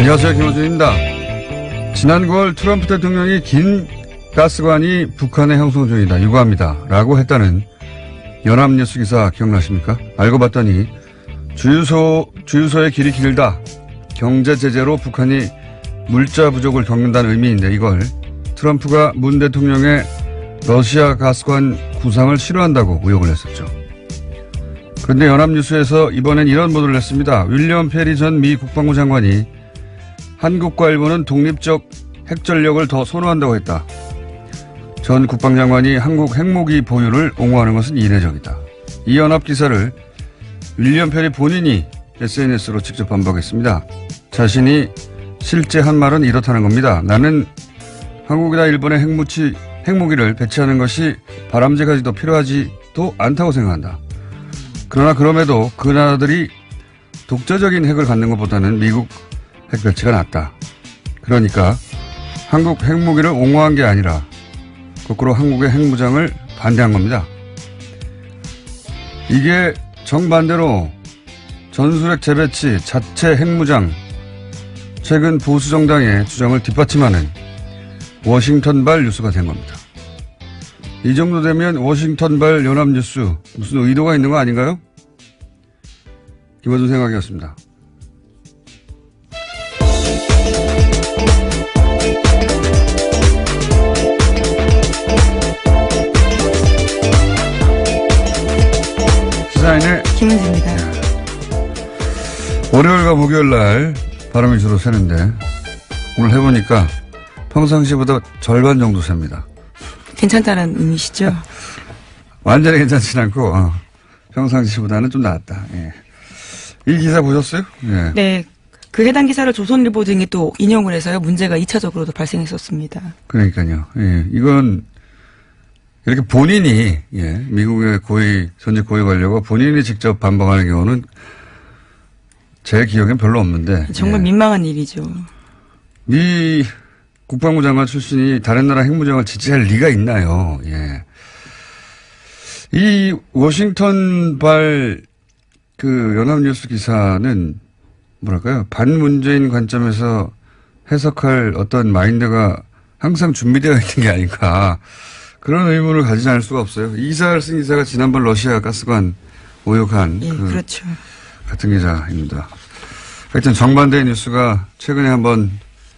안녕하세요. 김호준입니다. 지난 9월 트럼프 대통령이 긴 가스관이 북한의 형성 중이다. 유구합니다. 라고 했다는 연합뉴스 기사 기억나십니까? 알고 봤더니 주유소의 길이 길다. 경제 제재로 북한이 물자 부족을 겪는다는 의미인데 이걸 트럼프가 문 대통령의 러시아 가스관 구상을 싫어한다고 의혹을 냈었죠. 그런데 연합뉴스에서 이번엔 이런 보도를 했습니다. 윌리엄 페리 전 미 국방부 장관이 한국과 일본은 독립적 핵전력을 더 선호한다고 했다. 전 국방장관이 한국 핵무기 보유를 옹호하는 것은 이례적이다. 이 연합기사를 윌리엄 페리 본인이 SNS로 직접 반박했습니다. 자신이 실제 한 말은 이렇다는 겁니다. 나는 한국이나 일본의 핵무기를 배치하는 것이 바람직하지도 필요하지도 않다고 생각한다. 그러나 그럼에도 그 나라들이 독자적인 핵을 갖는 것보다는 미국 핵 배치가 낫다. 그러니까 한국 핵무기를 옹호한 게 아니라 거꾸로 한국의 핵무장을 반대한 겁니다. 이게 정반대로 전술핵 재배치, 자체 핵무장, 최근 보수 정당의 주장을 뒷받침하는 워싱턴발 뉴스가 된 겁니다. 이 정도 되면 워싱턴발 연합뉴스 무슨 의도가 있는 거 아닌가요? 김어준 생각이었습니다. 시사인의 김은지입니다. 월요일과 목요일 날 바람이 주로 새는데 오늘 해보니까 평상시보다 절반 정도 셉니다. 괜찮다는 의미시죠? 완전히 괜찮진 않고 평상시보다는 좀 나았다. 예. 이 기사 보셨어요? 예. 네. 그 해당 기사를 조선일보 등이 또 인용을 해서요. 문제가 2차적으로도 발생했었습니다. 그러니까요. 예. 이건 이렇게 본인이 미국의 전직 고위 관료가 본인이 직접 반박하는 경우는 제 기억엔 별로 없는데. 정말 민망한 일이죠. 미 국방부 장관 출신이 다른 나라 핵무장을 지지할 리가 있나요? 예. 이 워싱턴발 그 연합뉴스 기사는 뭐랄까요? 반문재인 관점에서 해석할 어떤 마인드가 항상 준비되어 있는 게 아닐까. 그런 의문을 가지지 않을 수가 없어요. 이 기사를 쓴 기사가 지난번 러시아 가스관 오역한 그렇죠. 같은 기자입니다. 하여튼 정반대의 뉴스가 최근에 한번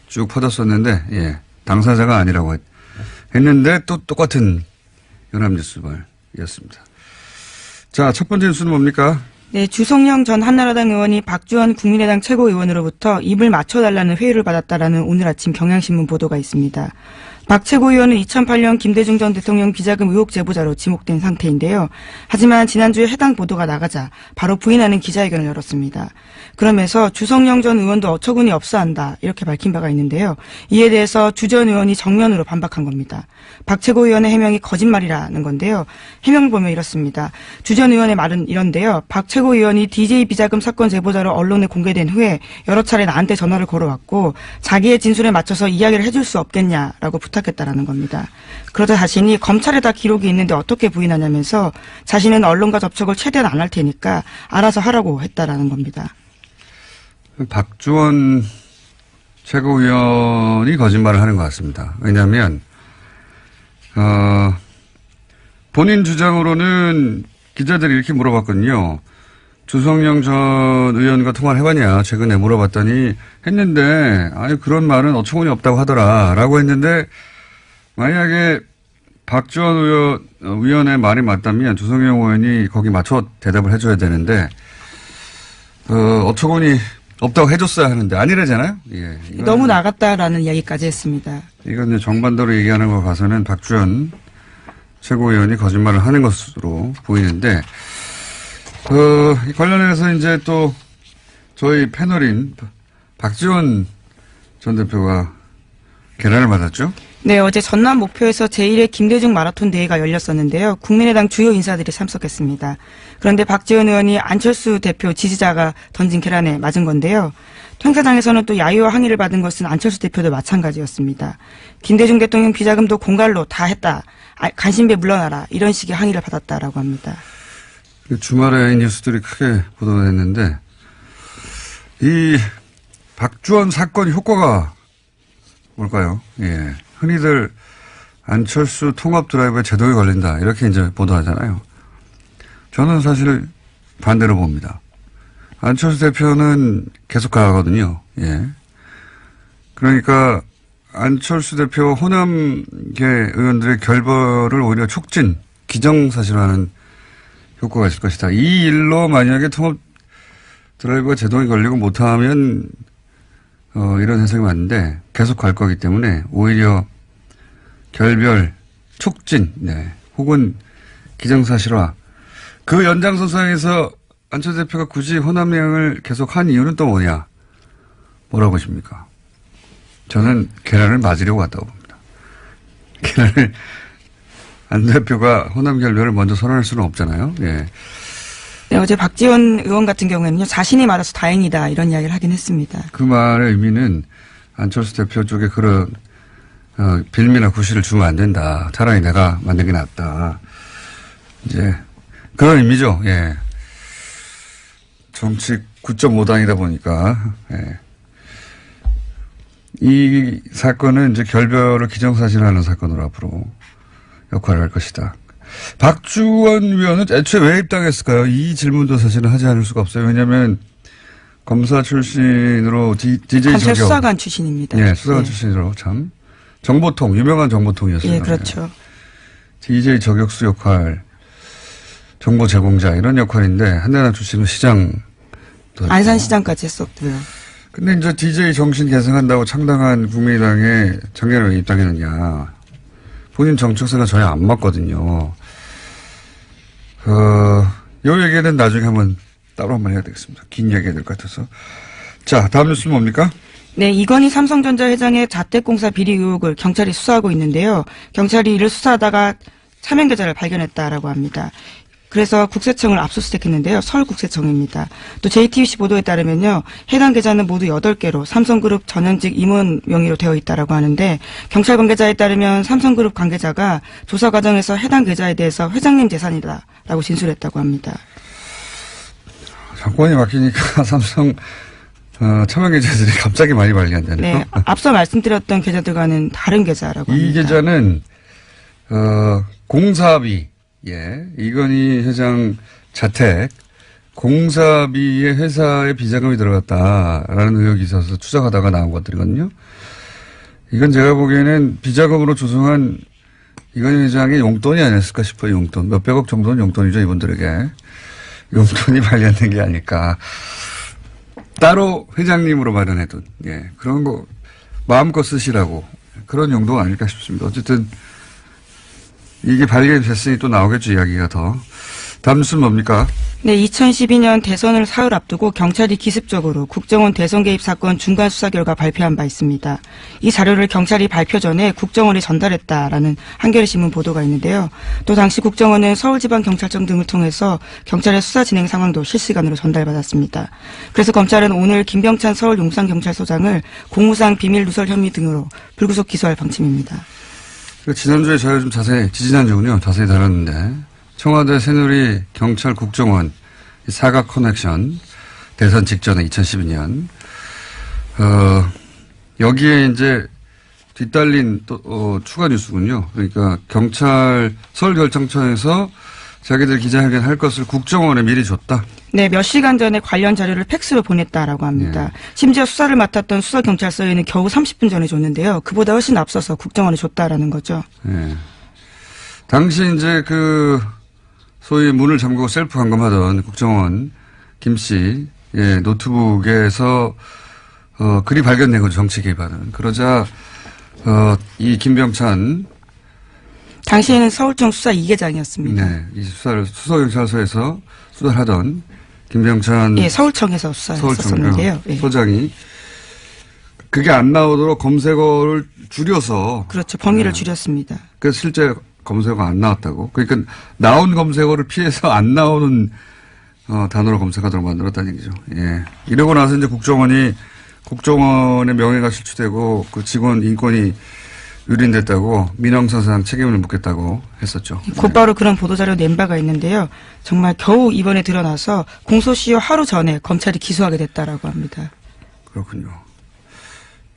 쭉 퍼졌었는데 당사자가 아니라고 했는데 또 똑같은 연합뉴스발이었습니다. 자, 첫 번째 뉴스는 뭡니까? 네, 주성영 전 한나라당 의원이 박주원 국민의당 최고위원으로부터 입을 맞춰달라는 회유를 받았다라는 오늘 아침 경향신문 보도가 있습니다. 박 최고위원은 2008년 김대중 전 대통령 비자금 의혹 제보자로 지목된 상태인데요. 하지만 지난주에 해당 보도가 나가자 바로 부인하는 기자회견을 열었습니다. 그러면서 주성영 전 의원도 어처구니 없어한다 이렇게 밝힌 바가 있는데요. 이에 대해서 주 전 의원이 정면으로 반박한 겁니다. 박 최고위원의 해명이 거짓말이라는 건데요. 해명을 보면 이렇습니다. 주 전 의원의 말은 이런데요. 박 최고위원이 DJ 비자금 사건 제보자로 언론에 공개된 후에 여러 차례 나한테 전화를 걸어왔고 자기의 진술에 맞춰서 이야기를 해줄 수 없겠냐라고 부탁했다라는 겁니다. 그러자 자신이 검찰에 다 기록이 있는데 어떻게 부인하냐면서 자신은 언론과 접촉을 최대한 안 할 테니까 알아서 하라고 했다라는 겁니다. 박주원 최고위원이 거짓말을 하는 것 같습니다. 왜냐하면 본인 주장으로는 기자들이 이렇게 물어봤거든요. 주성영 전 의원과 통화를 해봤냐 최근에 물어봤더니 했는데 그런 말은 어처구니 없다고 하더라 라고 했는데 만약에 박주원 의원의 말이 맞다면 주성영 의원이 거기 맞춰 대답을 해줘야 되는데 어처구니 없다고 해줬어야 하는데 아니래잖아요. 예, 너무 나갔다라는 이야기까지 했습니다. 이건 정반대로 얘기하는 거 봐서는 박주원 최고위원이 거짓말을 하는 것으로 보이는데 관련해서 이제 또 저희 패널인 박지원 전 대표가 계란을 맞았죠? 네, 어제 전남 목표에서 제1회 김대중 마라톤 대회가 열렸었는데요. 국민의당 주요 인사들이 참석했습니다. 그런데 박지원 의원이 안철수 대표 지지자가 던진 계란에 맞은 건데요. 행사장에서는 또 야유와 항의를 받은 것은 안철수 대표도 마찬가지였습니다. 김대중 대통령 비자금도 공갈로 다 했다. 간신배 물러나라. 이런 식의 항의를 받았다라고 합니다. 주말에 이 뉴스들이 크게 보도됐는데 이 박주원 사건 효과가 뭘까요? 예. 흔히들 안철수 통합 드라이브에 제동이 걸린다. 이렇게 이제 보도하잖아요. 저는 사실 반대로 봅니다. 안철수 대표는 계속 가거든요. 예. 그러니까 안철수 대표 호남계 의원들의 결별을 오히려 촉진, 기정사실화하는 효과가 있을 것이다. 이 일로 만약에 통합 드라이브가 제동이 걸리고 못하면 이런 해석이 맞는데 계속 갈 거기 때문에 오히려 결별, 촉진, 네. 혹은 기정사실화. 그 연장선상에서 안철수 대표가 굳이 호남행을 계속 한 이유는 또 뭐냐? 뭐라고 보십니까? 저는 계란을 맞으려고 왔다고 봅니다. 계란을 안 대표가 호남 결별을 먼저 선언할 수는 없잖아요. 예. 네, 어제 박지원 의원 같은 경우에는요, 자신이 맞아서 다행이다 이런 이야기를 하긴 했습니다. 그 말의 의미는 안철수 대표 쪽에 그런 빌미나 구실을 주면 안 된다. 차라리 내가 만든 게 낫다. 이제 그런 의미죠. 예. 정치 9.5당이다 보니까 예. 이 사건은 이제 결별을 기정사실화하는 사건으로 앞으로 역할을 할 것이다. 박주원 위원은 애초에 왜 입당했을까요? 이 질문도 사실은 하지 않을 수가 없어요. 왜냐하면 검사 출신으로 DJ 검찰 저격. 수사관 출신입니다. 네, 수사관 네. 출신으로 참 정보통 유명한 정보통이었어요. 예, 그렇죠. DJ 저격수 역할, 정보 제공자 이런 역할인데 한나라 출신은 시장. 안산시장까지 했었고요. 근데 이제 DJ 정신 계승한다고 창당한 국민의당에 작년에 왜 입당했느냐. 본인 정책사가 저희 안 맞거든요. 요 얘기는 나중에 한번 따로 한번 해야 되겠습니다. 긴 얘기가 될 것 같아서. 자, 다음 뉴스는 뭡니까? 네, 이건희 삼성전자 회장의 자택공사 비리 의혹을 경찰이 수사하고 있는데요. 경찰이 이를 수사하다가 차명 계좌를 발견했다라고 합니다. 그래서 국세청을 압수수색했는데요. 서울국세청입니다. 또 JTBC 보도에 따르면요. 해당 계좌는 모두 8개로 삼성그룹 전현직 임원 명의로 되어 있다라고 하는데 경찰 관계자에 따르면 삼성그룹 관계자가 조사 과정에서 해당 계좌에 대해서 회장님 재산이다라고 진술했다고 합니다. 정권이 바뀌니까 삼성 차명 계좌들이 갑자기 많이 발견되네요. 네, 앞서 말씀드렸던 계좌들과는 다른 계좌라고 합니다. 이 계좌는 공사비. 예, 이건희 회장 자택 공사비에 회사에 비자금이 들어갔다라는 의혹이 있어서 추적하다가 나온 것들이거든요. 이건 제가 보기에는 비자금으로 조성한 이건희 회장의 용돈이 아니었을까 싶어요. 용돈. 몇백억 정도는 용돈이죠. 이분들에게. 용돈이 발견된 게 아닐까. 따로 회장님으로 마련해둔. 예, 그런 거 마음껏 쓰시라고. 그런 용도가 아닐까 싶습니다. 어쨌든 이게 발견됐으니 또 나오겠죠, 이야기가 더. 다음 뉴스는 뭡니까? 네, 2012년 대선을 사흘 앞두고 경찰이 기습적으로 국정원 대선 개입 사건 중간 수사 결과 발표한 바 있습니다. 이 자료를 경찰이 발표 전에 국정원에 전달했다라는 한겨레신문 보도가 있는데요. 또 당시 국정원은 서울지방경찰청 등을 통해서 경찰의 수사 진행 상황도 실시간으로 전달받았습니다. 그래서 검찰은 오늘 김병찬 서울 용산경찰서장을 공무상 비밀 누설 혐의 등으로 불구속 기소할 방침입니다. 지난주에 저희가 좀 지지난주군요. 자세히 다뤘는데, 청와대 새누리 경찰 국정원 사각 커넥션 대선 직전에 2012년, 여기에 이제 뒤따른 또, 추가 뉴스군요. 그러니까 서울결정청에서 자기들 기자회견 할 것을 국정원에 미리 줬다. 네, 몇 시간 전에 관련 자료를 팩스로 보냈다라고 합니다. 네. 심지어 수사를 맡았던 수서경찰서에는 겨우 30분 전에 줬는데요. 그보다 훨씬 앞서서 국정원에 줬다라는 거죠. 네. 당시 이제 소위 문을 잠그고 셀프 감금하던 국정원 김 씨, 예, 노트북에서, 글이 발견된 거죠. 정치 개입하는. 그러자, 이 김병찬. 당시에는 서울청 수사 2계장이었습니다. 네. 이 수서경찰서에서 수사를 하던 김병찬. 예, 서울청에서 수사했었는데요. 예. 소장이 그게 안 나오도록 검색어를 줄여서. 그렇죠. 범위를 줄였습니다. 그래서 실제 검색어가 안 나왔다고. 그러니까 나온 검색어를 피해서 안 나오는 단어로 검색하도록 만들었다는 얘기죠. 예. 이러고 나서 이제 국정원의 명예가 실추되고 그 직원 인권이 유린됐다고 민원사상 책임을 묻겠다고 했었죠. 곧바로 그런 보도자료 낸 바가 있는데요. 정말 겨우 이번에 드러나서 공소시효 하루 전에 검찰이 기소하게 됐다라고 합니다. 그렇군요.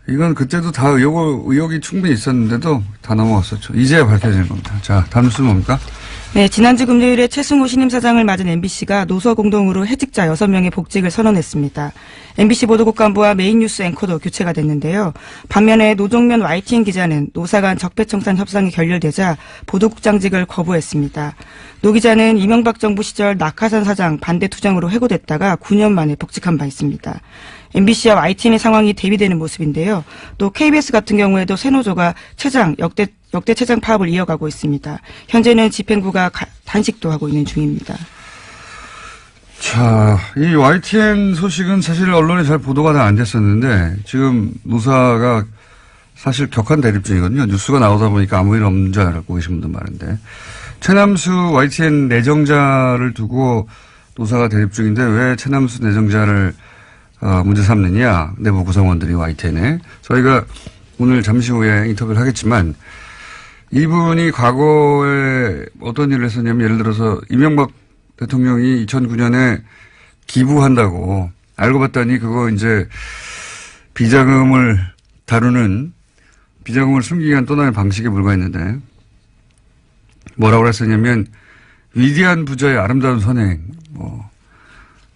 이건 그때도 다 의혹이 충분히 있었는데도 다 넘어갔었죠. 이제야 밝혀지는 겁니다. 자, 다음 뉴스는 뭡니까? 네, 지난주 금요일에 최승호 신임 사장을 맞은 MBC가 노서 공동으로 해직자 6명의 복직을 선언했습니다. MBC 보도국 간부와 메인 뉴스 앵커도 교체가 됐는데요. 반면에 노종면 YTN 기자는 노사 간 적폐청산 협상이 결렬되자 보도국장직을 거부했습니다. 노 기자는 이명박 정부 시절 낙하산 사장 반대 투쟁으로 해고됐다가 9년 만에 복직한 바 있습니다. MBC와 YTN의 상황이 대비되는 모습인데요. 또 KBS 같은 경우에도 새노조가 역대 최장 파업을 이어가고 있습니다. 현재는 집행부가 단식도 하고 있는 중입니다. 자, 이 YTN 소식은 사실 언론에 잘 보도가 다 안 됐었는데 지금 노사가 사실 격한 대립 중이거든요. 뉴스가 나오다 보니까 아무 일 없는 줄 알고 계신 분도 많은데 최남수 YTN 내정자를 두고 노사가 대립 중인데 왜 최남수 내정자를 문제 삼느냐, 내부 구성원들이 YTN에. 저희가 오늘 잠시 후에 인터뷰를 하겠지만 이분이 과거에 어떤 일을 했었냐면 예를 들어서 이명박 대통령이 2009년에 기부한다고 알고 봤더니 그거 이제 비자금을 다루는 비자금을 숨기기 위한 또 다른 방식에 불과했는데 뭐라고 그랬었냐면 위대한 부자의 아름다운 선행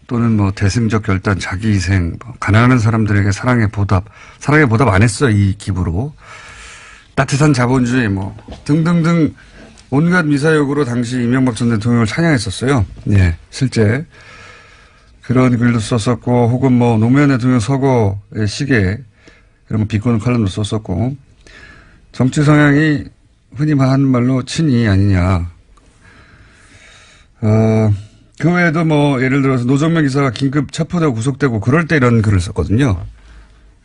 또는 대승적 결단, 자기희생, 가난한 사람들에게 사랑의 보답 안 했어, 이 기부로. 따뜻한 자본주의, 등등등 온갖 미사역으로 당시 이명박 전 대통령을 찬양했었어요. 예, 실제. 그런 글도 썼었고, 혹은 노무현 대통령 서거의 시계, 이런 거 비꼬는 칼럼도 썼었고, 정치 성향이 흔히 하는 말로 친이 아니냐. 그 외에도 예를 들어서 노정면 기사가 긴급 체포되고 구속되고 그럴 때 이런 글을 썼거든요.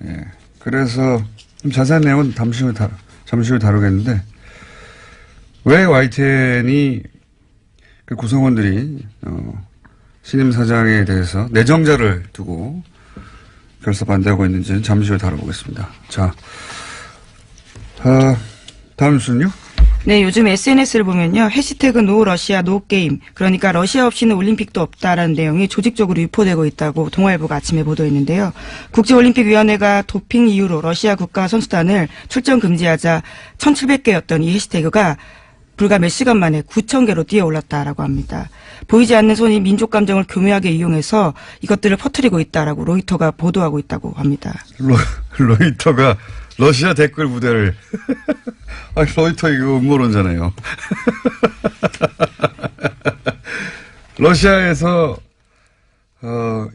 예. 그래서 좀 자세한 내용은 잠시 후에 다루겠는데 왜 YTN이 그 구성원들이 신임 사장에 대해서 내정자를 두고 결사 반대하고 있는지는 잠시 후에 다뤄보겠습니다. 자, 다음 뉴스는요? 네, 요즘 SNS를 보면요. 해시태그 노 러시아 노 게임. 그러니까 러시아 없이는 올림픽도 없다라는 내용이 조직적으로 유포되고 있다고 동아일보가 아침에 보도했는데요. 국제올림픽위원회가 도핑 이유로 러시아 국가 선수단을 출전 금지하자 1,700개였던 이 해시태그가 불과 몇 시간 만에 9,000개로 뛰어올랐다라고 합니다. 보이지 않는 손이 민족 감정을 교묘하게 이용해서 이것들을 퍼뜨리고 있다라고 로이터가 보도하고 있다고 합니다. 로이터가 러시아 댓글 부대를 로이터 이거 음모론잖아요. 러시아에서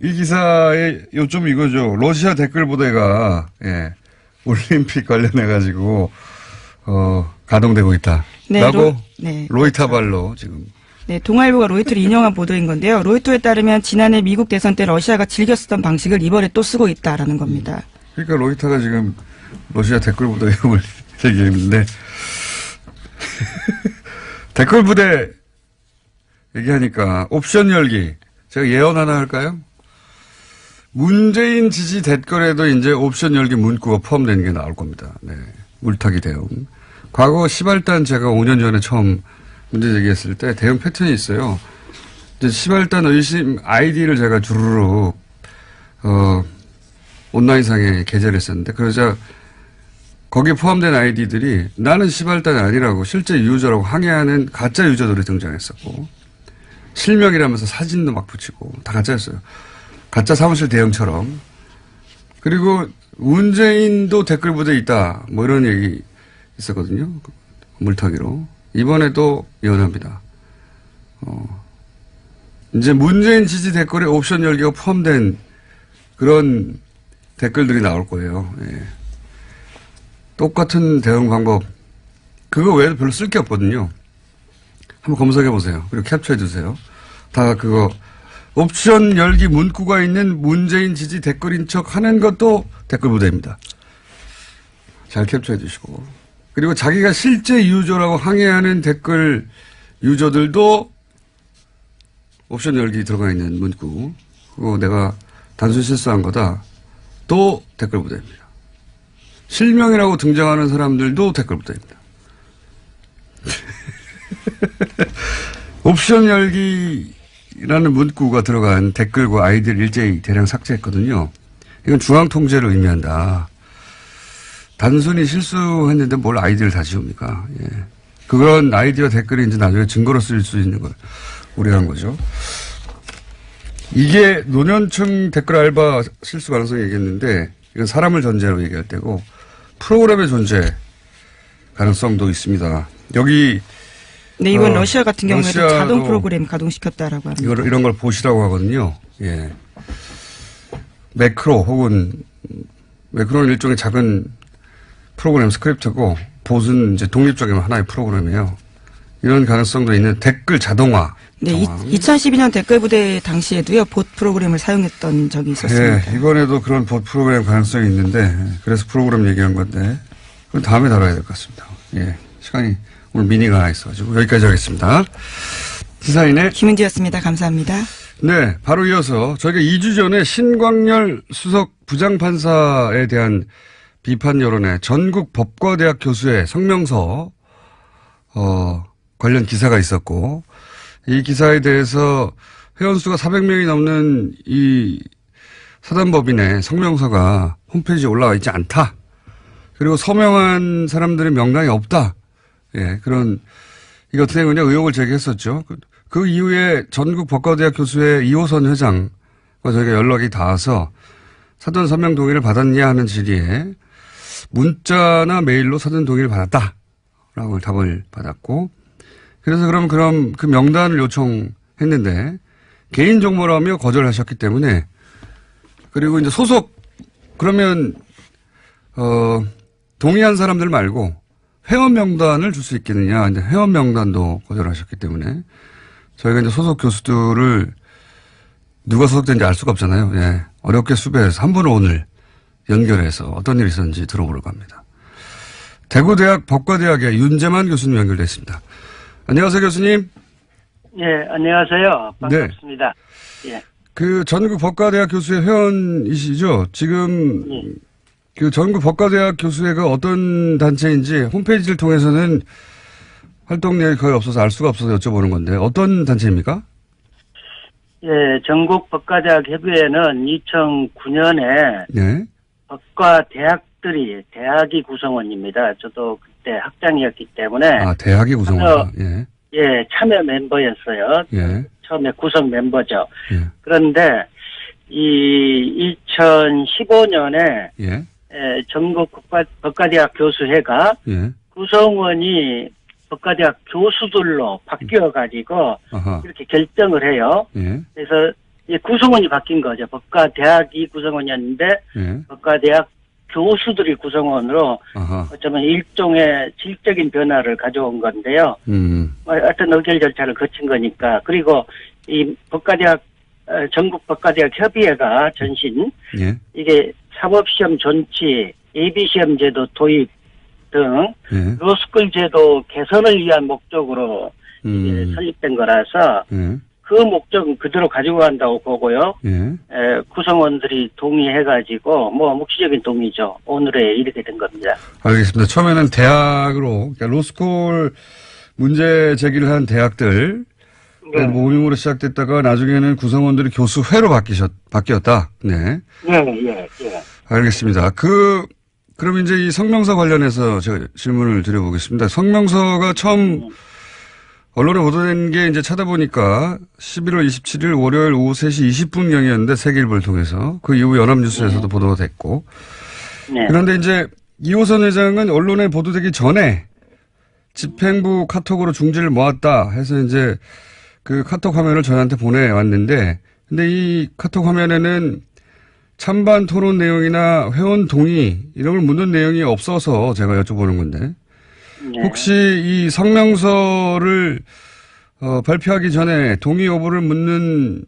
이 기사의 요점 이거죠. 러시아 댓글 부대가 올림픽 관련해 가지고 가동되고 있다. 네, 라고 네, 로이터발로 지금. 네, 동아일보가 로이터를 인용한 보도인 건데요. 로이터에 따르면 지난해 미국 대선 때 러시아가 즐겨 쓰던 방식을 이번에 또 쓰고 있다라는 겁니다. 그러니까 로이터가 지금 러시아 댓글 부대 이름을 얘기했는데 댓글 부대 얘기하니까 옵션 열기 제가 예언 하나 할까요? 문재인 지지 댓글에도 이제 옵션 열기 문구가 포함되는 게 나올 겁니다. 네, 물타기 대응. 과거 시발단 제가 5년 전에 처음 문제 제기했을 때 대응 패턴이 있어요. 이제 시발단 의심 아이디를 제가 주르륵 온라인상에 게재를 했었는데 그러자 거기에 포함된 아이디들이 나는 시발단이 아니라고 실제 유저라고 항의하는 가짜 유저들이 등장했었고 실명이라면서 사진도 막 붙이고 다 가짜였어요. 가짜 사무실 대응처럼. 그리고 문재인도 댓글 부대에 있다. 이런 얘기 있었거든요. 물타기로. 이번에도 예언합니다. 이제 문재인 지지 댓글에 옵션 열기가 포함된 그런 댓글들이 나올 거예요. 예. 똑같은 대응 방법. 그거 외에도 별로 쓸 게 없거든요. 한번 검색해 보세요. 그리고 캡처해 두세요. 다 그거 옵션 열기 문구가 있는 문재인 지지 댓글인 척 하는 것도 댓글 부대입니다. 잘 캡처해 두시고. 그리고 자기가 실제 유저라고 항의하는 댓글 유저들도 옵션 열기 들어가 있는 문구. 그거 내가 단순 실수한 거다. 또 댓글 부대입니다. 실명이라고 등장하는 사람들도 댓글 부대입니다. 옵션 열기라는 문구가 들어간 댓글과 아이디를 일제히 대량 삭제했거든요. 이건 중앙 통제를 의미한다. 단순히 실수했는데 뭘 아이디어를 다 지웁니까? 예. 그런 아이디어 댓글이 이제 나중에 증거로 쓰일 수 있는 걸 우려한 거죠. 이게 노년층 댓글 알바 실수 가능성이 얘기했는데 이건 사람을 전제로 얘기할 때고 프로그램의 존재 가능성도 있습니다. 여기 네, 이번 러시아 같은 경우에도 러시아도 자동 프로그램 가동시켰다라고 합니다. 이런 걸 보시라고 하거든요. 예. 매크로 혹은 매크로는 일종의 작은 프로그램 스크립트고 봇은 이제 독립적인 하나의 프로그램이에요. 이런 가능성도 있는 댓글 자동화. 네, 2012년 댓글 부대 당시에도요, 봇 프로그램을 사용했던 적이 있었습니다. 예, 이번에도 그런 봇 프로그램 가능성이 있는데, 그래서 프로그램 얘기한 건데, 그건 다음에 다뤄야 될 것 같습니다. 예, 시간이 오늘 미니가 하나 있어가지고 여기까지 하겠습니다. 시사인의 김은지였습니다. 감사합니다. 네, 바로 이어서 저희가 2주 전에 신광열 수석 부장판사에 대한 비판 여론에 전국 법과대학 교수의 성명서 관련 기사가 있었고 이 기사에 대해서 회원수가 400명이 넘는 이 사단법인의 성명서가 홈페이지에 올라와 있지 않다. 그리고 서명한 사람들의 명단이 없다. 예, 그런 이거 어떻게 그냥 의혹을 제기했었죠. 그 이후에 전국 법과대학 교수의 이호선 회장과 저희가 연락이 닿아서 사전 서명 동의를 받았냐 하는 질의에 문자나 메일로 사전 동의를 받았다라고 답을 받았고 그래서 그럼 그 명단을 요청했는데 개인 정보라며 거절하셨기 때문에 그리고 이제 소속 그러면 동의한 사람들 말고 회원 명단을 줄 수 있겠느냐. 이제 회원 명단도 거절하셨기 때문에 저희가 이제 소속 교수들을 누가 소속된지 알 수가 없잖아요. 예. 어렵게 수배해서 한 분을 오늘 연결해서 어떤 일이 있었는지 들어보려고 합니다. 대구대학 법과대학의 윤재만 교수님 연결됐습니다. 안녕하세요, 교수님. 예, 안녕하세요. 반갑습니다. 네. 예. 그 전국 법과대학 교수회 회원이시죠? 지금 그 전국 법과대학 교수회가 어떤 단체인지 홈페이지를 통해서는 활동 내역이 거의 없어서 알 수가 없어서 여쭤보는 건데 어떤 단체입니까? 예, 전국 법과대학 협의회는 2009년에 네. 법과 대학이 구성원입니다. 저도 그때 학장이었기 때문에. 아, 대학이 구성원이다. 예. 예, 참여 멤버였어요. 예. 처음에 구성 멤버죠. 예. 그런데 이 2015년에 예. 전국 법과대학 교수회가 예. 구성원이 법과대학 교수들로 바뀌어가지고 이렇게 결정을 해요. 예. 그래서 구성원이 바뀐 거죠. 법과대학이 구성원이었는데 예. 법과대학 교수들이 구성원으로 어쩌면 일종의 질적인 변화를 가져온 건데요. 하여튼 의결 절차를 거친 거니까. 그리고 이 법과대학 전국 법과대학 협의회가 전신 예. 이게 사법시험 존치, 예비시험 제도 도입 등 예. 로스쿨 제도 개선을 위한 목적으로 이게 설립된 거라서 그 목적은 그대로 가지고 간다고 보고요. 예. 구성원들이 동의해가지고 뭐 묵시적인 동의죠. 오늘에 이렇게 된 겁니다. 알겠습니다. 처음에는 대학으로 그러니까 로스쿨 문제 제기를 한 대학들 모임으로 시작됐다가 나중에는 구성원들이 교수회로 바뀌었다. 네. 예. 알겠습니다. 그럼 이제 이 성명서 관련해서 제가 질문을 드려보겠습니다. 성명서가 처음 언론에 보도된 게 이제 찾아보니까 11월 27일 월요일 오후 3시 20분경이었는데 세계일보를 통해서 그 이후 연합뉴스에서도 보도가 됐고. 네. 그런데 이제 이호선 회장은 언론에 보도되기 전에 집행부 카톡으로 중지를 모았다 해서 이제 그 카톡 화면을 저희한테 보내왔는데 근데 이 카톡 화면에는 찬반 토론 내용이나 회원 동의 이런 걸 묻는 내용이 없어서 제가 여쭤보는 건데 네. 혹시 이 성명서를 발표하기 전에 동의 여부를 묻는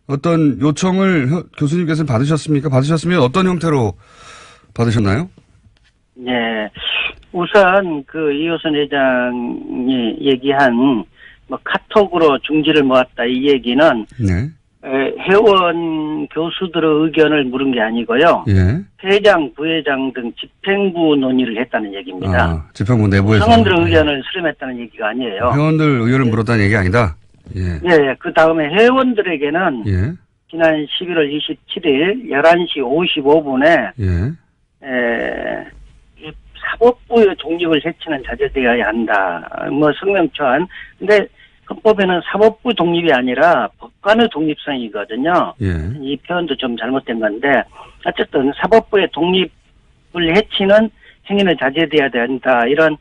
어떤 요청을 교수님께서는 받으셨습니까? 받으셨으면 어떤 형태로 받으셨나요? 네. 우선 그 이호선 회장이 얘기한 뭐 카톡으로 중지를 모았다 이 얘기는 네. 회원 교수들의 의견을 물은 게 아니고요. 예. 회장, 부회장 등 집행부 논의를 했다는 얘기입니다. 아, 집행부 내부에서. 구성원들의 의견을 수렴했다는 얘기가 아니에요. 회원들 의견을 물었다는 얘기 아니다? 예. 예, 그 다음에 회원들에게는 예. 지난 11월 27일 11시 55분에 예. 사법부의 독립을 해치는 자제되어야 한다. 뭐 성명초안. 근데 헌법에는 사법부 독립이 아니라 법관의 독립성이거든요. 예. 이 표현도 좀 잘못된 건데 어쨌든 사법부의 독립을 해치는 행위는 자제돼야 된다. 이런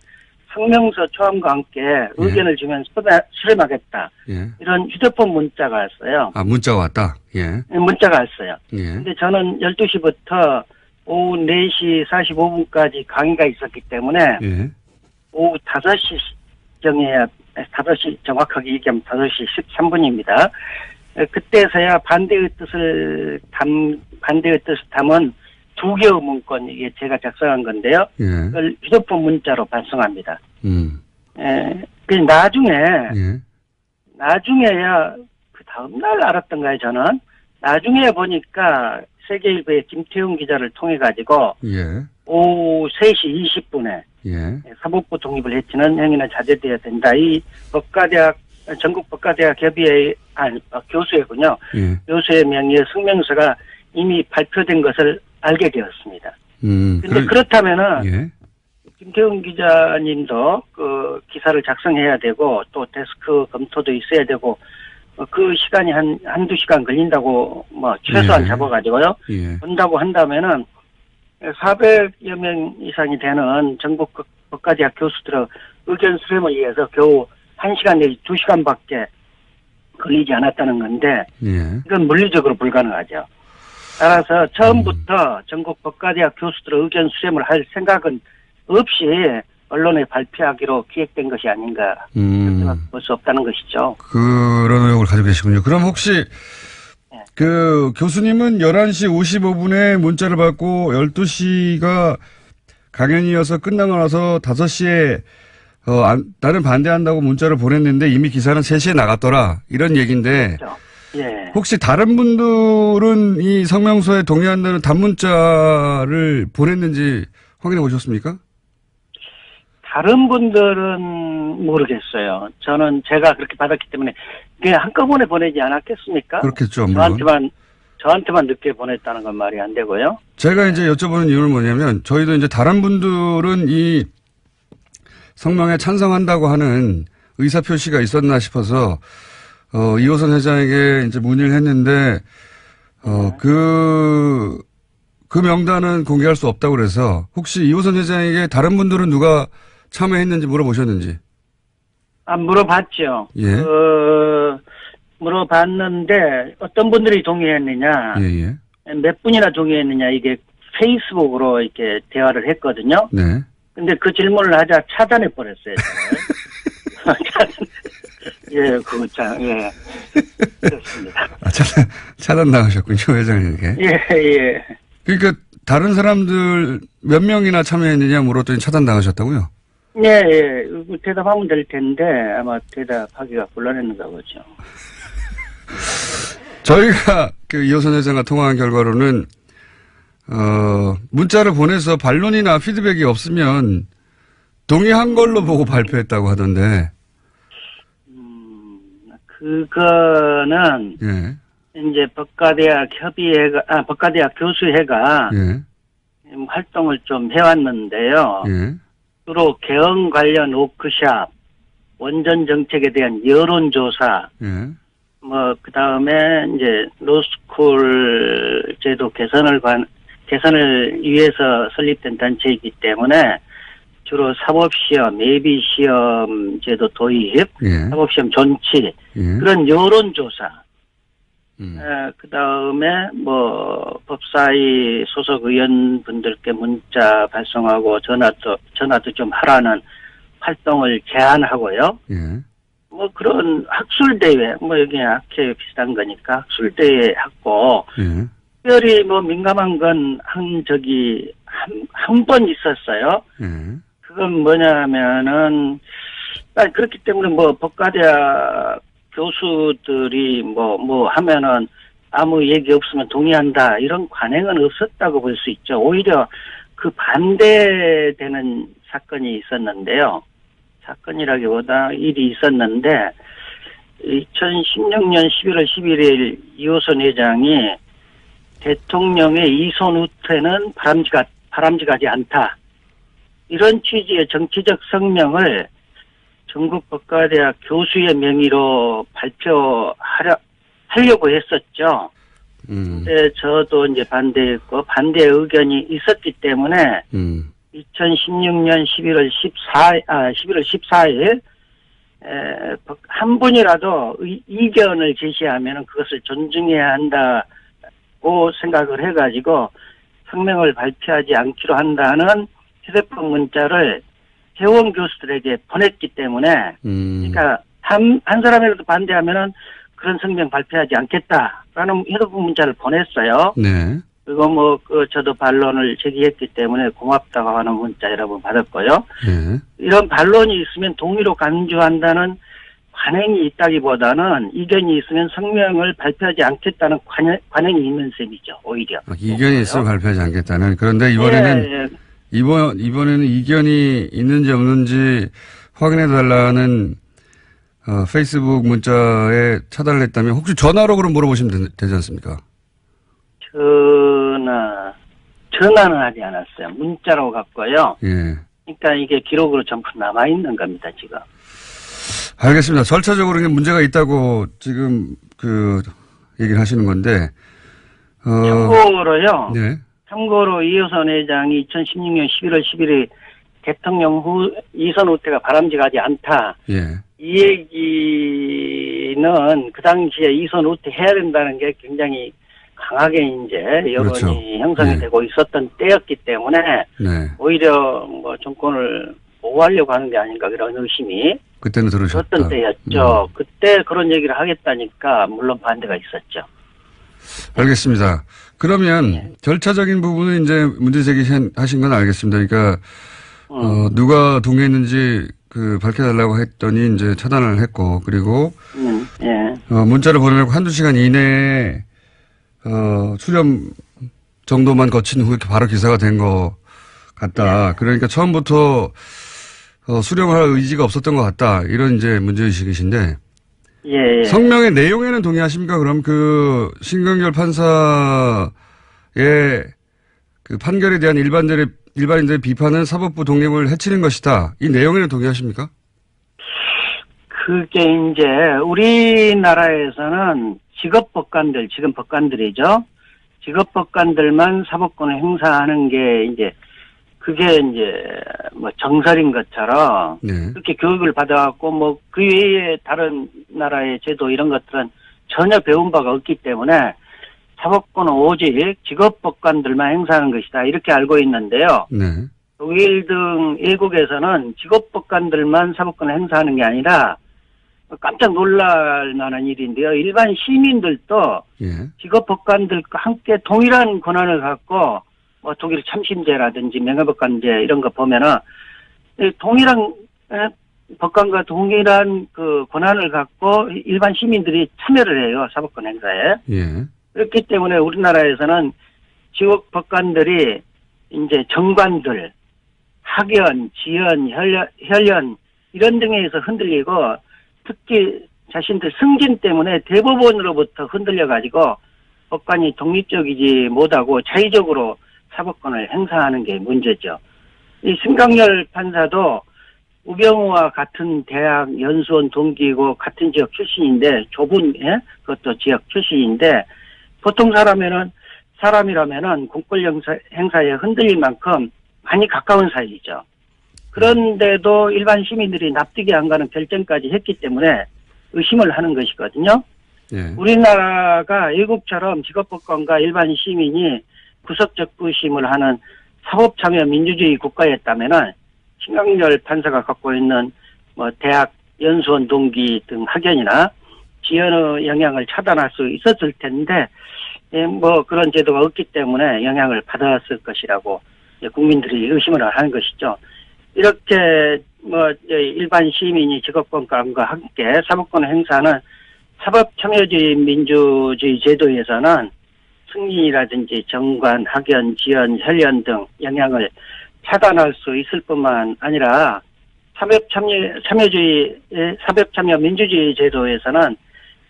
성명서 초안과 함께 의견을 주면 수렴하겠다. 예. 이런 휴대폰 문자가 왔어요. 아, 문자가 왔다. 예. 문자가 왔어요. 예. 근데 저는 12시부터 오후 4시 45분까지 강의가 있었기 때문에 예. 오후 5시 정해야 5시 정확하게 얘기하면 5시 13분입니다. 그때서야 반대의 뜻을 담은 2개의 문건 이게 제가 작성한 건데요. 예. 그걸 휴대폰 문자로 발송합니다. 그 예. 나중에야 그 다음날 알았던가요, 저는. 나중에 보니까 세계일보의 김태훈 기자를 통해 가지고 예. 오후 3시 20분에 예. 사법부 독립을 해치는 행위는 자제돼야 된다. 이 전국 법과대학 협의회 교수회군요. 예. 교수의 명의의 성명서가 이미 발표된 것을 알게 되었습니다. 근데 그렇다면은 예. 김태훈 기자님도 그 기사를 작성해야 되고 또 데스크 검토도 있어야 되고 그 시간이 한두 시간 걸린다고 뭐 최소한 예. 잡아가지고요. 예. 본다고 한다면은 400여 명 이상이 되는 전국 법과대학 교수들의 의견 수렴을 위해서 겨우 1시간 내지 2시간밖에 걸리지 않았다는 건데 예. 이건 물리적으로 불가능하죠. 따라서 처음부터 전국 법과대학 교수들의 의견 수렴을 할 생각은 없이 언론에 발표하기로 기획된 것이 아닌가 볼 수 없다는 것이죠. 그런 의혹을 가지고 계시군요. 그럼 혹시 그 교수님은 11시 55분에 문자를 받고 12시가 강연이어서 끝나고 나서 5시에 나는 반대한다고 문자를 보냈는데 이미 기사는 3시에 나갔더라. 이런 얘기인데 그렇죠. 예. 혹시 다른 분들은 이 성명서에 동의한다는 단문자를 보냈는지 확인해 보셨습니까? 다른 분들은 모르겠어요. 저는 제가 그렇게 받았기 때문에 그냥 한꺼번에 보내지 않았겠습니까? 그렇겠죠. 물론. 저한테만 늦게 보냈다는 건 말이 안 되고요. 제가 이제 여쭤보는 이유는 뭐냐면 저희도 이제 다른 분들은 이 성명에 찬성한다고 하는 의사표시가 있었나 싶어서 이호선 회장에게 이제 문의를 했는데 그 명단은 공개할 수 없다고 그래서 혹시 이호선 회장에게 다른 분들은 누가 참여했는지 물어보셨는지? 물어봤죠. 예. 물어봤는데 어떤 분들이 동의했느냐, 예. 몇 분이나 동의했느냐 이게 페이스북으로 이렇게 대화를 했거든요. 네. 근데 그 질문을 하자 차단해 버렸어요. 예, 예. 그렇습니다. 차단 나가셨군요, 회장님께. 예. 그러니까 다른 사람들 몇 명이나 참여했느냐 물었더니 차단 나가셨다고요? 예. 대답하면 될 텐데 아마 대답하기가 곤란했는가 보죠. 저희가 그 이호선 회장과 통화한 결과로는 문자를 보내서 반론이나 피드백이 없으면 동의한 걸로 보고 발표했다고 하던데. 그거는 예. 이제 법과대학 교수회가 예. 활동을 좀 해왔는데요. 예. 주로 개헌 관련 워크샵, 원전 정책에 대한 여론조사, 예. 그 다음에 이제 로스쿨 제도 개선을 위해서 설립된 단체이기 때문에 주로 사법시험, 예비시험 제도 도입, 예. 사법시험 존치, 예. 그런 여론조사, 그 다음에 법사위 소속 의원분들께 문자 발송하고 전화도 좀 하라는 활동을 제안하고요. 예. 그런 학술대회, 여기 학회 비슷한 거니까 학술대회 하고, 예. 특별히 민감한 건 한 번 있었어요. 예. 그건 뭐냐면은, 그렇기 때문에 법과대학 교수들이 하면은 아무 얘기 없으면 동의한다. 이런 관행은 없었다고 볼 수 있죠. 오히려 그 반대되는 사건이 있었는데요. 사건이라기보다 일이 있었는데 2016년 11월 11일 이호선 회장이 대통령의 이손 후퇴는 바람직하지 않다. 이런 취지의 정치적 성명을 전국 법과대학 교수의 명의로 하려고 했었죠. 근데 저도 이제 반대했고 반대 의견이 있었기 때문에 2016년 11월 14일 한 분이라도 이견을 제시하면 그것을 존중해야 한다고 생각을 해가지고 성명을 발표하지 않기로 한다는 휴대폰 문자를 회원 교수들에게 보냈기 때문에 그러니까 한 사람이라도 반대하면은 그런 성명 발표하지 않겠다라는 휴대폰 문자를 보냈어요. 네. 그리고 저도 반론을 제기했기 때문에 고맙다고 하는 문자 여러 번 받았고요. 네. 이런 반론이 있으면 동의로 간주한다는 관행이 있다기보다는 이견이 있으면 성명을 발표하지 않겠다는 관행이 있는 셈이죠, 오히려. 이견이 있으면 발표하지 않겠다는. 그런데 이번에는, 이번에는 이견이 있는지 없는지 확인해달라는, 페이스북 문자에 차단을 했다면 혹시 전화로 그럼 물어보시면 되지 않습니까? 전화는 하지 않았어요. 문자로 갔고요. 예. 그러니까 이게 기록으로 전부 남아있는 겁니다, 지금. 알겠습니다. 절차적으로 문제가 있다고 지금 얘기를 하시는 건데. 참고로요. 네. 참고로 이호선 회장이 2016년 11월 11일 대통령 후 이선 후퇴가 바람직하지 않다. 예. 이 얘기는 그 당시에 이선 후퇴해야 된다는 게 굉장히 강하게 이제 여론이 그렇죠. 형성이 네. 되고 있었던 때였기 때문에 네. 오히려 정권을 보호하려고 하는 게 아닌가 그런 의심이 그때는 들으셨다. 들었던 때였죠. 그때 그런 얘기를 하겠다니까 물론 반대가 있었죠. 알겠습니다. 그러면 절차적인 부분은 이제 문제 제기하신 건 알겠습니다. 그러니까 누가 동의했는지 밝혀달라고 했더니 이제 차단을 했고 그리고 예. 문자를 보내고 한두 시간 이내에 수렴 정도만 거친 후에 바로 기사가 된 것 같다. 그러니까 처음부터 수렴할 의지가 없었던 것 같다. 이런 이제 문제의식이신데. 예. 성명의 내용에는 동의하십니까? 그럼 신강렬 판사의 판결에 대한 일반인들의 비판은 사법부 독립을 해치는 것이다. 이 내용에는 동의하십니까? 그게 이제 우리나라에서는 직업법관들, 지금 법관들이죠. 직업법관들만 사법권을 행사하는 게 이제 그게 이제 정설인 것처럼 네. 그렇게 교육을 받아갖고 그 외에 다른 나라의 제도 이런 것들은 전혀 배운 바가 없기 때문에 사법권은 오직 직업법관들만 행사하는 것이다. 이렇게 알고 있는데요. 네. 독일 등 일국에서는 직업법관들만 사법권을 행사하는 게 아니라 깜짝 놀랄 만한 일인데요. 일반 시민들도 예. 직업법관들과 함께 동일한 권한을 갖고 독일 참심제라든지 명예법관제 이런 거 보면은 동일한 법관과 동일한 권한을 갖고 일반 시민들이 참여를 해요. 사법권 행사에. 예. 그렇기 때문에 우리나라에서는 직업법관들이 이제 정관들, 학연, 지연, 혈연 이런 등에서 흔들리고 특히 자신들 승진 때문에 대법원으로부터 흔들려가지고 법관이 독립적이지 못하고 자의적으로 사법권을 행사하는 게 문제죠. 이 신강렬 판사도 우병우와 같은 대학 연수원 동기이고 같은 지역 출신인데 좁은 그것도 지역 출신인데 보통 사람이라면은 공권 행사에 흔들릴 만큼 많이 가까운 사이죠. 그런데도 일반 시민들이 납득이 안 가는 결정까지 했기 때문에 의심을 하는 것이거든요. 예. 우리나라가 외국처럼 직업법관과 일반 시민이 구석적 의심을 하는 사법참여 민주주의 국가였다면은 신강렬 판사가 갖고 있는 대학 연수원 동기 등 학연이나 지연의 영향을 차단할 수 있었을 텐데 그런 제도가 없기 때문에 영향을 받았을 것이라고 국민들이 의심을 하는 것이죠. 이렇게 일반 시민이 직업법관과 함께 사법권을 행사하는 사법참여주의 민주주의 제도에서는 승진이라든지 정관, 학연, 지연, 혈연 등 영향을 차단할 수 있을 뿐만 아니라 사법참여 민주주의 제도에서는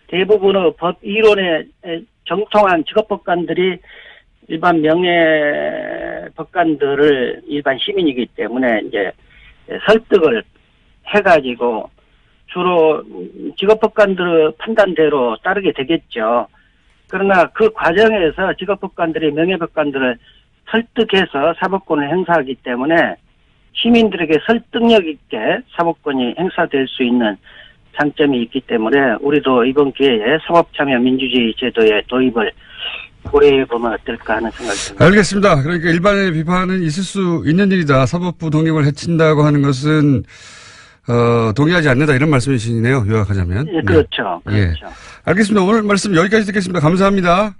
대부분의 법 이론에 정통한 직업법관들이 일반 법관들을 일반 시민이기 때문에 이제 설득을 해가지고 주로 직업법관들의 판단대로 따르게 되겠죠. 그러나 그 과정에서 직업법관들이 명예법관들을 설득해서 사법권을 행사하기 때문에 시민들에게 설득력 있게 사법권이 행사될 수 있는 장점이 있기 때문에 우리도 이번 기회에 사법참여민주주의 제도의 도입을 고려해보면 어떨까 하는 생각이 듭니다. 알겠습니다. 그러니까 일반의 비판은 있을 수 있는 일이다. 사법부 독립을 해친다고 하는 것은 동의하지 않는다 이런 말씀이시네요. 요약하자면. 예, 그렇죠. 네. 그렇죠. 예. 알겠습니다. 오늘 말씀 여기까지 듣겠습니다. 감사합니다.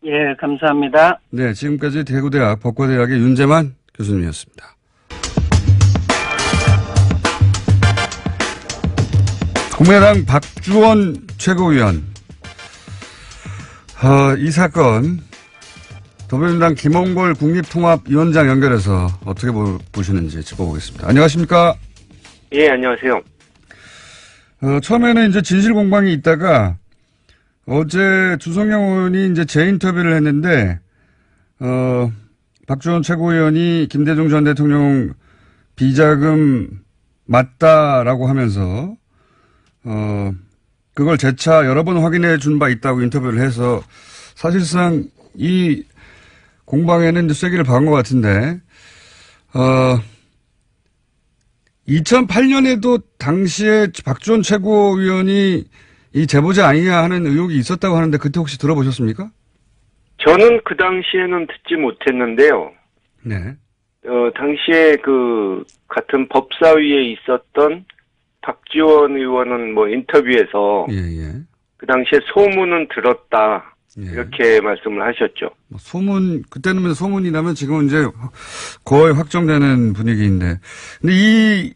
예, 감사합니다. 네, 지금까지 대구대학 법과대학의 윤재만 교수님이었습니다. 국민의당 박주원 최고위원. 이 사건 더불어민주당 김홍걸 국립통합위원장 연결해서 어떻게 보시는지 짚어보겠습니다. 안녕하십니까? 예, 안녕하세요. 처음에는 이제 진실 공방이 있다가 어제 주성영 의원이 이제 재인터뷰를 했는데, 박주원 최고위원이 김대중 전 대통령 비자금 맞다라고 하면서, 그걸 재차 여러 번 확인해 준 바 있다고 인터뷰를 해서 사실상 이 공방에는 이제 쐐기를 박은 것 같은데, 2008년에도 당시에 박주원 최고위원이 이 제보자 아니냐 하는 의혹이 있었다고 하는데 그때 혹시 들어보셨습니까? 저는 그 당시에는 듣지 못했는데요. 네. 당시에 그 같은 법사위에 있었던 박지원 의원은 뭐 인터뷰에서 그 당시에 소문은 들었다 이렇게 말씀을 하셨죠. 소문 그때는 소문이라면 지금은 이제 거의 확정되는 분위기인데, 근데 이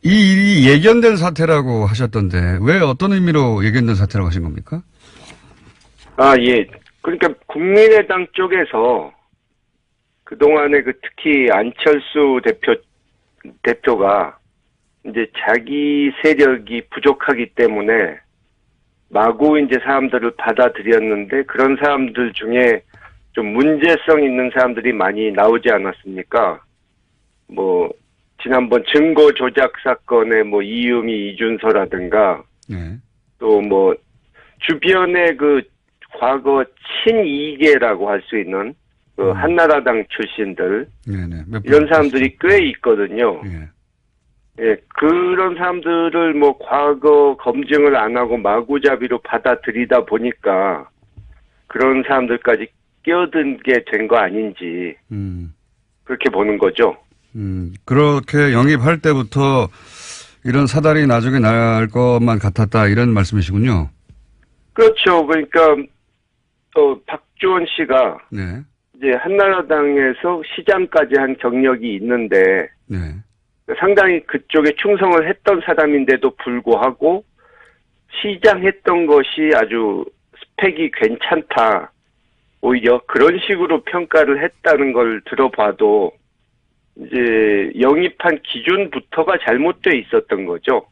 일이 예견된 사태라고 하셨던데 왜 어떤 의미로 예견된 사태라고 하신 겁니까? 아, 예. 그러니까 국민의당 쪽에서 그동안에 특히 안철수 대표가 이제 자기 세력이 부족하기 때문에 마구 이제 사람들을 받아들였는데 그런 사람들 중에 좀 문제성 있는 사람들이 많이 나오지 않았습니까? 뭐 지난번 증거 조작 사건의 뭐 이유미 이준서라든가 또 뭐 주변에 그 과거 친이계라고 할 수 있는 그 한나라당 출신들 이런 사람들이 꽤 있거든요. 예, 그런 사람들을 뭐 과거 검증을 안 하고 마구잡이로 받아들이다 보니까 그런 사람들까지 끼어들게 된 거 아닌지 그렇게 보는 거죠. 그렇게 영입할 때부터 이런 사달이 나중에 날 것만 같았다 이런 말씀이시군요. 그렇죠. 그러니까 박주원 씨가 이제 한나라당에서 시장까지 한 경력이 있는데 상당히 그쪽에 충성을 했던 사람인데도 불구하고 시장했던 것이 아주 스펙이 괜찮다. 오히려 그런 식으로 평가를 했다는 걸 들어봐도 이제 영입한 기준부터가 잘못돼 있었던 거죠.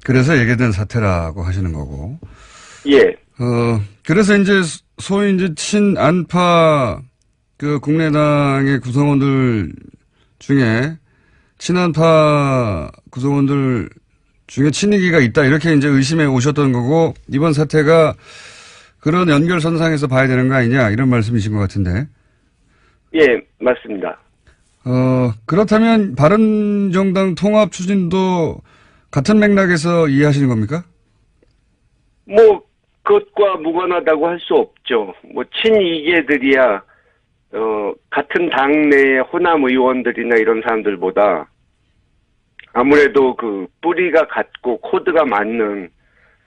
그래서 예견된 사태라고 하시는 거고. 예. 그래서 이제 소위 이제 친안파 그 국민의당의 구성원들 중에 친한파 구성원들 중에 친이기가 있다 이렇게 이제 의심해 오셨던 거고 이번 사태가 그런 연결선상에서 봐야 되는 거 아니냐 이런 말씀이신 것 같은데. 예, 맞습니다. 그렇다면 바른정당 통합 추진도 같은 맥락에서 이해하시는 겁니까? 뭐 그것과 무관하다고 할 수 없죠. 뭐 친이계들이야 같은 당내의 호남 의원들이나 이런 사람들보다 아무래도 그 뿌리가 같고 코드가 맞는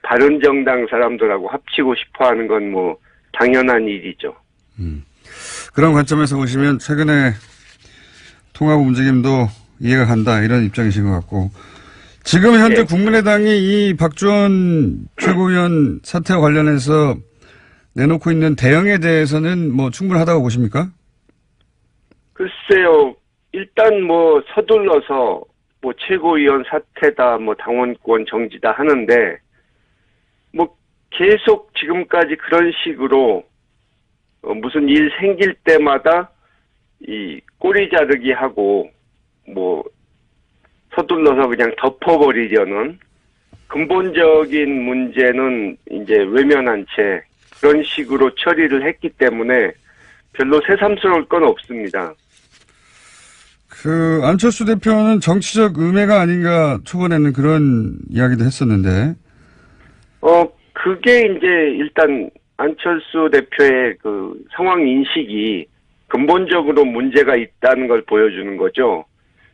바른정당 사람들하고 합치고 싶어 하는 건 뭐 당연한 일이죠. 그런 관점에서 보시면 최근에 통합 움직임도 이해가 간다 이런 입장이신 것 같고 지금 현재 국민의당이 이 박주원 최고위원 사태와 관련해서 내놓고 있는 대응에 대해서는 뭐 충분하다고 보십니까? 글쎄요. 일단 뭐 서둘러서 뭐 최고위원 사퇴다 뭐 당원권 정지다 하는데 뭐 계속 지금까지 그런 식으로 무슨 일 생길 때마다 이 꼬리 자르기 하고 뭐 서둘러서 그냥 덮어버리려는 근본적인 문제는 이제 외면한 채 그런 식으로 처리를 했기 때문에 별로 새삼스러울 건 없습니다. 안철수 대표는 정치적 음해가 아닌가 초반에는 그런 이야기도 했었는데. 그게 이제 일단 안철수 대표의 그 상황 인식이 근본적으로 문제가 있다는 걸 보여주는 거죠.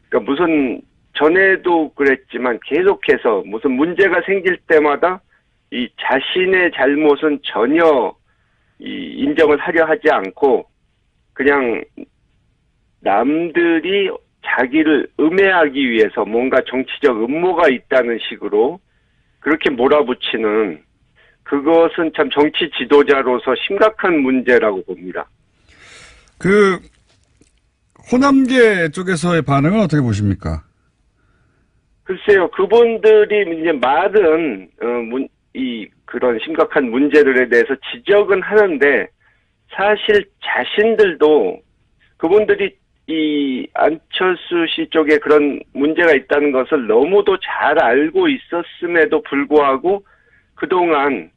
그러니까 무슨 전에도 그랬지만 계속해서 무슨 문제가 생길 때마다 이 자신의 잘못은 전혀 인정을 하려 하지 않고 그냥 남들이 자기를 음해하기 위해서 뭔가 정치적 음모가 있다는 식으로 그렇게 몰아붙이는 그것은 참 정치 지도자로서 심각한 문제라고 봅니다. 호남계 쪽에서의 반응은 어떻게 보십니까? 글쎄요, 그분들이 이제 말은 그런 심각한 문제들에 대해서 지적은 하는데 사실 자신들도 그분들이 이 안철수 씨 쪽에 그런 문제가 있다는 것을 너무도 잘 알고 있었음에도 불구하고 그동안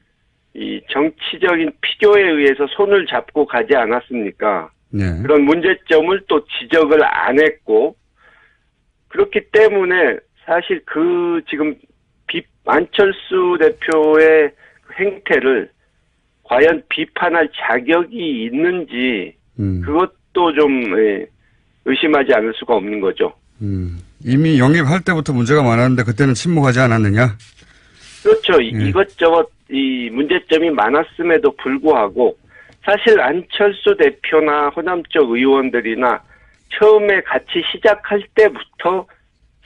이 정치적인 필요에 의해서 손을 잡고 가지 않았습니까? 네. 그런 문제점을 또 지적을 안 했고 그렇기 때문에 사실 지금 안철수 대표의 행태를 과연 비판할 자격이 있는지 그것도 좀 의심하지 않을 수가 없는 거죠. 이미 영입할 때부터 문제가 많았는데 그때는 침묵하지 않았느냐? 그렇죠. 이것저것 이 문제점이 많았음에도 불구하고 사실 안철수 대표나 호남 쪽 의원들이나 처음에 같이 시작할 때부터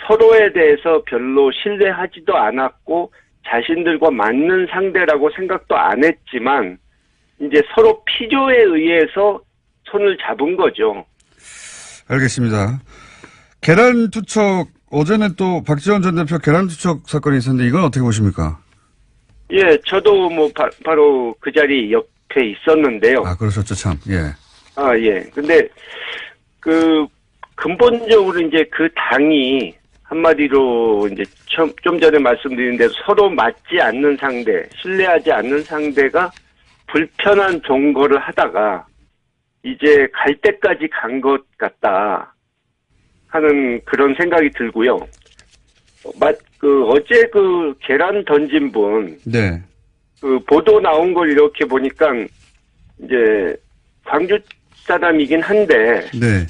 서로에 대해서 별로 신뢰하지도 않았고 자신들과 맞는 상대라고 생각도 안 했지만 이제 서로 필요에 의해서 손을 잡은 거죠. 알겠습니다. 계란투척, 어제는 또 박지원 전 대표 계란투척 사건이 있었는데 이건 어떻게 보십니까? 예, 저도 뭐 바로 그 자리 옆에 있었는데요. 아, 그러셨죠, 참. 예. 예. 근데 근본적으로 이제 그 당이 한마디로 이제 좀 전에 말씀드린 대로 서로 맞지 않는 상대, 신뢰하지 않는 상대가 불편한 동거를 하다가 이제 갈 때까지 간 것 같다 하는 그런 생각이 들고요. 어제 계란 던진 분, 네. 보도 나온 걸 이렇게 보니까 이제 광주 사람이긴 한데, 네.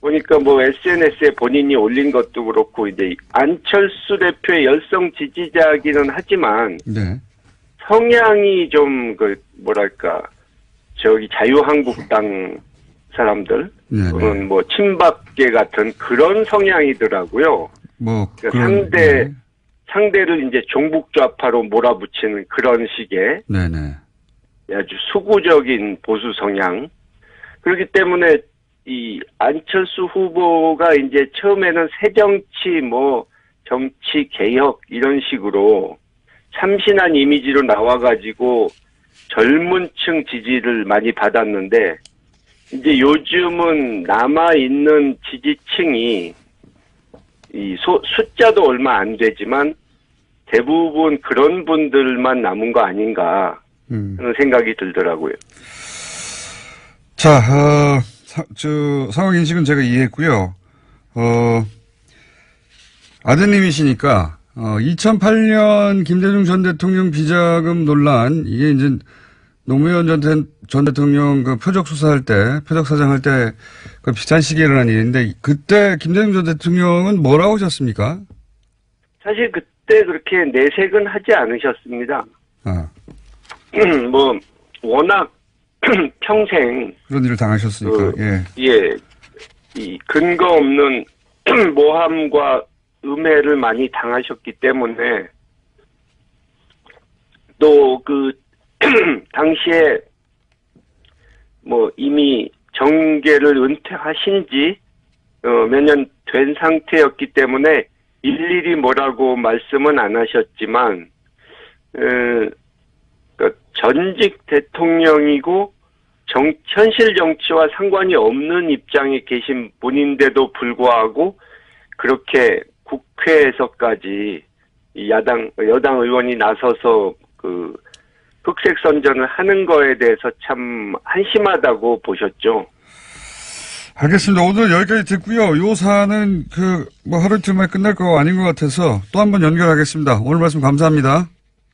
보니까 뭐 SNS에 본인이 올린 것도 그렇고 이제 안철수 대표의 열성 지지자기는 하지만 네. 성향이 좀 자유한국당 사람들 또는 뭐 친박계 같은 그런 성향이더라고요. 그러니까 상대를 이제 종북좌파로 몰아붙이는 그런 식의 네네. 아주 수구적인 보수 성향. 그렇기 때문에 이 안철수 후보가 이제 처음에는 새정치 정치 개혁 이런 식으로 참신한 이미지로 나와가지고 젊은 층 지지를 많이 받았는데 이제 요즘은 남아있는 지지층이 숫자도 얼마 안 되지만 대부분 그런 분들만 남은 거 아닌가 하는 생각이 들더라고요. 자, 상황 인식은 제가 이해했고요. 아드님이시니까 2008년 김대중 전 대통령 비자금 논란, 이게 이제 노무현 전 대통령 표적 수사할 때, 표적 사장할 때 비슷한 시기에 일어난 일인데, 그때 김대중 전 대통령은 뭐라고 하셨습니까? 사실 그때 그렇게 내색은 하지 않으셨습니다. 워낙 평생 그런 일을 당하셨으니까. 이 근거 없는 모함과 음해를 많이 당하셨기 때문에 또 당시에 이미 정계를 은퇴하신 지 몇 년 된 상태였기 때문에 일일이 뭐라고 말씀은 안 하셨지만 전직 대통령이고 현실 정치와 상관이 없는 입장에 계신 분인데도 불구하고 그렇게 국회에서까지 이 여당 의원이 나서서 그 흑색 선전을 하는 거에 대해서 참 한심하다고 보셨죠. 알겠습니다. 오늘 여기까지 듣고요. 요 사안은 하루 이틀 만에 끝날 거 아닌 것 같아서 또 한 번 연결하겠습니다. 오늘 말씀 감사합니다.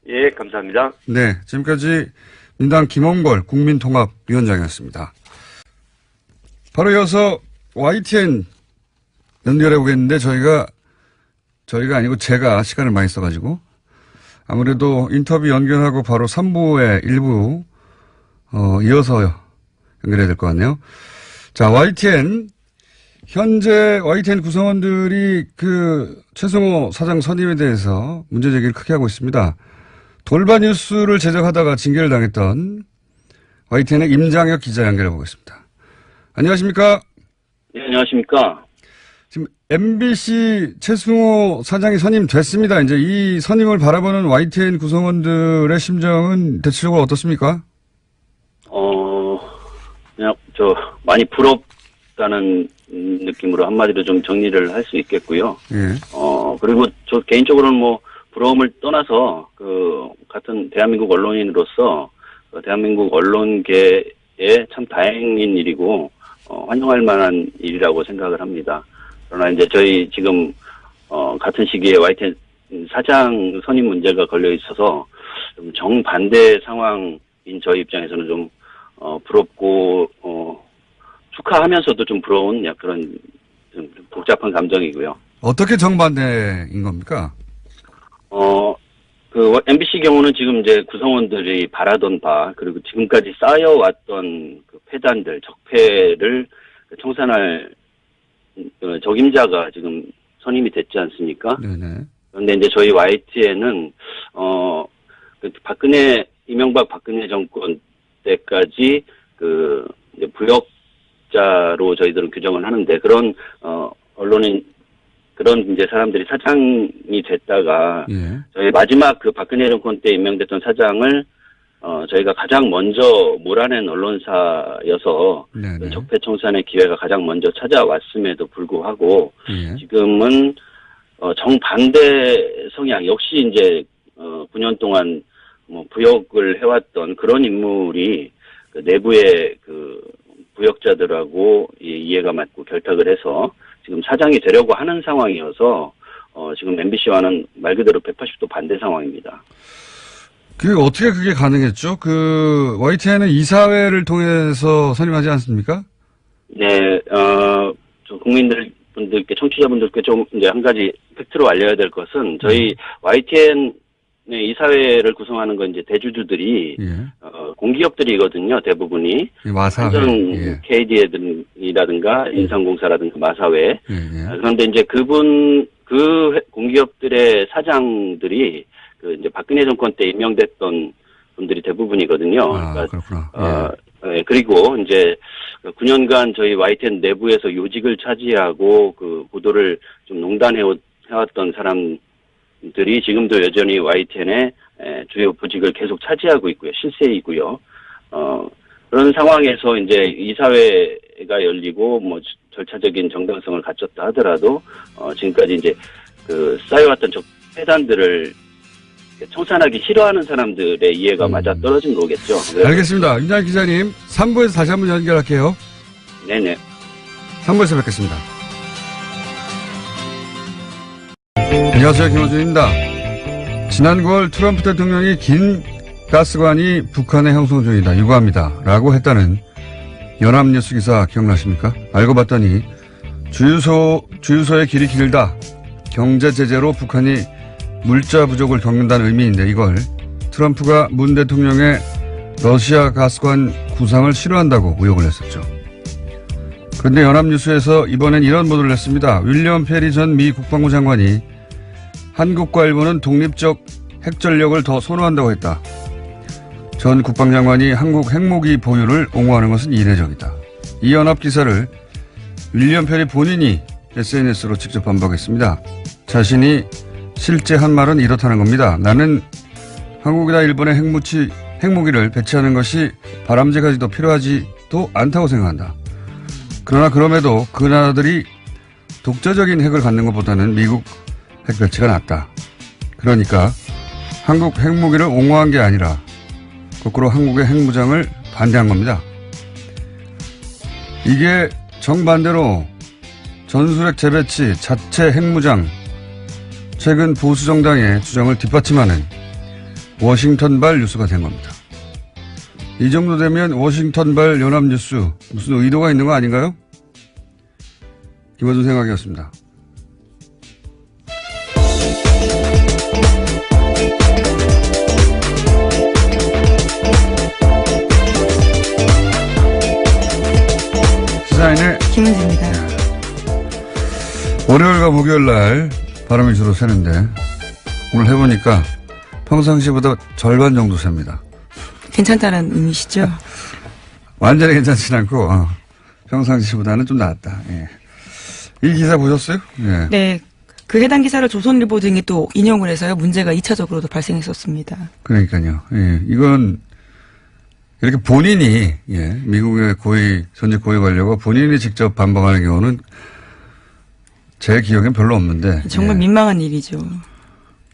예, 감사합니다. 네, 지금까지 민당 김홍걸 국민통합위원장이었습니다. 바로 이어서 YTN 연결해 보겠는데 저희가 아니고 제가 시간을 많이 써가지고 아무래도 인터뷰 연결하고 바로 3부의 일부 이어서 연결해야 될 것 같네요. 자, YTN 현재 YTN 구성원들이 최승호 사장 선임에 대해서 문제 제기를 크게 하고 있습니다. 돌발 뉴스를 제작하다가 징계를 당했던 YTN의 임장혁 기자 연결해 보겠습니다. 안녕하십니까? 네, 안녕하십니까? 지금 MBC 최승호 사장이 선임됐습니다. 이제 이 선임을 바라보는 YTN 구성원들의 심정은 대체적으로 어떻습니까? 그냥 많이 부럽다는 느낌으로 한마디로 좀 정리를 할 수 있겠고요. 예. 그리고 저 개인적으로는 부러움을 떠나서 같은 대한민국 언론인으로서 대한민국 언론계에 참 다행인 일이고 환영할 만한 일이라고 생각을 합니다. 그러나 이제 저희 지금 같은 시기에 YTN 사장 선임 문제가 걸려 있어서 좀 정반대 상황인 저희 입장에서는 좀 부럽고 축하하면서도 좀 부러운 그런 좀 복잡한 감정이고요. 어떻게 정반대인 겁니까? MBC 경우는 지금 이제 구성원들이 바라던 바, 그리고 지금까지 쌓여왔던 폐단들, 적폐를 청산할 적임자가 지금 선임이 됐지 않습니까? 네네. 그런데 이제 저희 YTN은, 이명박 박근혜 정권 때까지 이제 부역자로 저희들은 규정을 하는데, 그런, 언론인, 그런 이제 사람들이 사장이 됐다가 예. 저희 마지막 박근혜 정권 때 임명됐던 사장을 저희가 가장 먼저 몰아낸 언론사여서 적폐 청산의 기회가 가장 먼저 찾아왔음에도 불구하고 예. 지금은 정반대 성향 역시 이제 9년 동안 부역을 해왔던 그런 인물이 내부의 부역자들하고 이해가 맞고 결탁을 해서 지금 사장이 되려고 하는 상황이어서 지금 MBC와는 말 그대로 180도 반대 상황입니다. 어떻게 그게 가능했죠? YTN은 이사회를 통해서 선임하지 않습니까? 네, 국민분들께, 청취자분들께 좀 이제 한 가지 팩트로 알려야 될 것은 저희 YTN 이사회를 구성하는 건 이제 대주주들이 공기업들이거든요. 대부분이 마사회, 예. KD라든가 인삼공사라든가 마사회. 그런데 이제 그 공기업들의 사장들이 이제 박근혜 정권 때 임명됐던 분들이 대부분이거든요. 그렇구나. 예, 그리고 이제 9년간 저희 YTN 내부에서 요직을 차지하고 보도를 좀 농단해왔던 사람들이 지금도 여전히 YTN의 주요 보직을 계속 차지하고 있고요. 실세이고요. 그런 상황에서 이제 이사회가 열리고 절차적인 정당성을 갖췄다 하더라도 지금까지 이제 쌓여왔던 폐단들을 청산하기 싫어하는 사람들의 이해가 맞아 떨어진 거겠죠. 알겠습니다. 임장혁 기자님, 3부에서 다시 한번 연결할게요. 네네. 3부에서 뵙겠습니다. 안녕하세요. 김호준입니다. 지난 9월 트럼프 대통령이 긴 가스관이 북한의 형성 중이다. 유구합니다. 라고 했다는 연합뉴스 기사 기억나십니까? 알고 봤더니 주유소의 길이 길다. 경제 제재로 북한이 물자 부족을 겪는다는 의미인데 이걸 트럼프가 문 대통령의 러시아 가스관 구상을 싫어한다고 의혹을 했었죠. 그런데 연합뉴스에서 이번엔 이런 보도를 했습니다. 윌리엄 페리 전 미 국방부 장관이 한국과 일본은 독립적 핵전력을 더 선호한다고 했다. 전 국방장관이 한국 핵무기 보유를 옹호하는 것은 이례적이다. 이 연합기사를 윌리엄 페리 본인이 SNS로 직접 반박했습니다. 자신이 실제 한 말은 이렇다는 겁니다. 나는 한국이나 일본의 핵무기를 배치하는 것이 바람직하지도 필요하지도 않다고 생각한다. 그러나 그럼에도 그 나라들이 독자적인 핵을 갖는 것보다는 미국 핵 배치가 낫다. 그러니까 한국 핵무기를 옹호한 게 아니라 거꾸로 한국의 핵무장을 반대한 겁니다. 이게 정반대로 전술핵 재배치, 자체 핵무장, 최근 보수 정당의 주장을 뒷받침하는 워싱턴발 뉴스가 된 겁니다. 이 정도 되면 워싱턴발 연합뉴스 무슨 의도가 있는 거 아닌가요? 김어준 생각이었습니다. 시사인의 김은지입니다. 월요일과 목요일 날 바람이 주로 새는데 오늘 해보니까 평상시보다 절반 정도 셉니다. 괜찮다는 의미시죠? 완전히 괜찮진 않고 평상시보다는 좀 나았다. 예. 이 기사 보셨어요? 예. 네. 그 해당 기사를 조선일보 등이 또 인용을 해서요. 문제가 2차적으로도 발생했었습니다. 그러니까요. 예. 이건 이렇게 본인이 미국의 전직 고위 관료가 본인이 직접 반박하는 경우는 제 기억엔 별로 없는데. 정말 민망한 일이죠.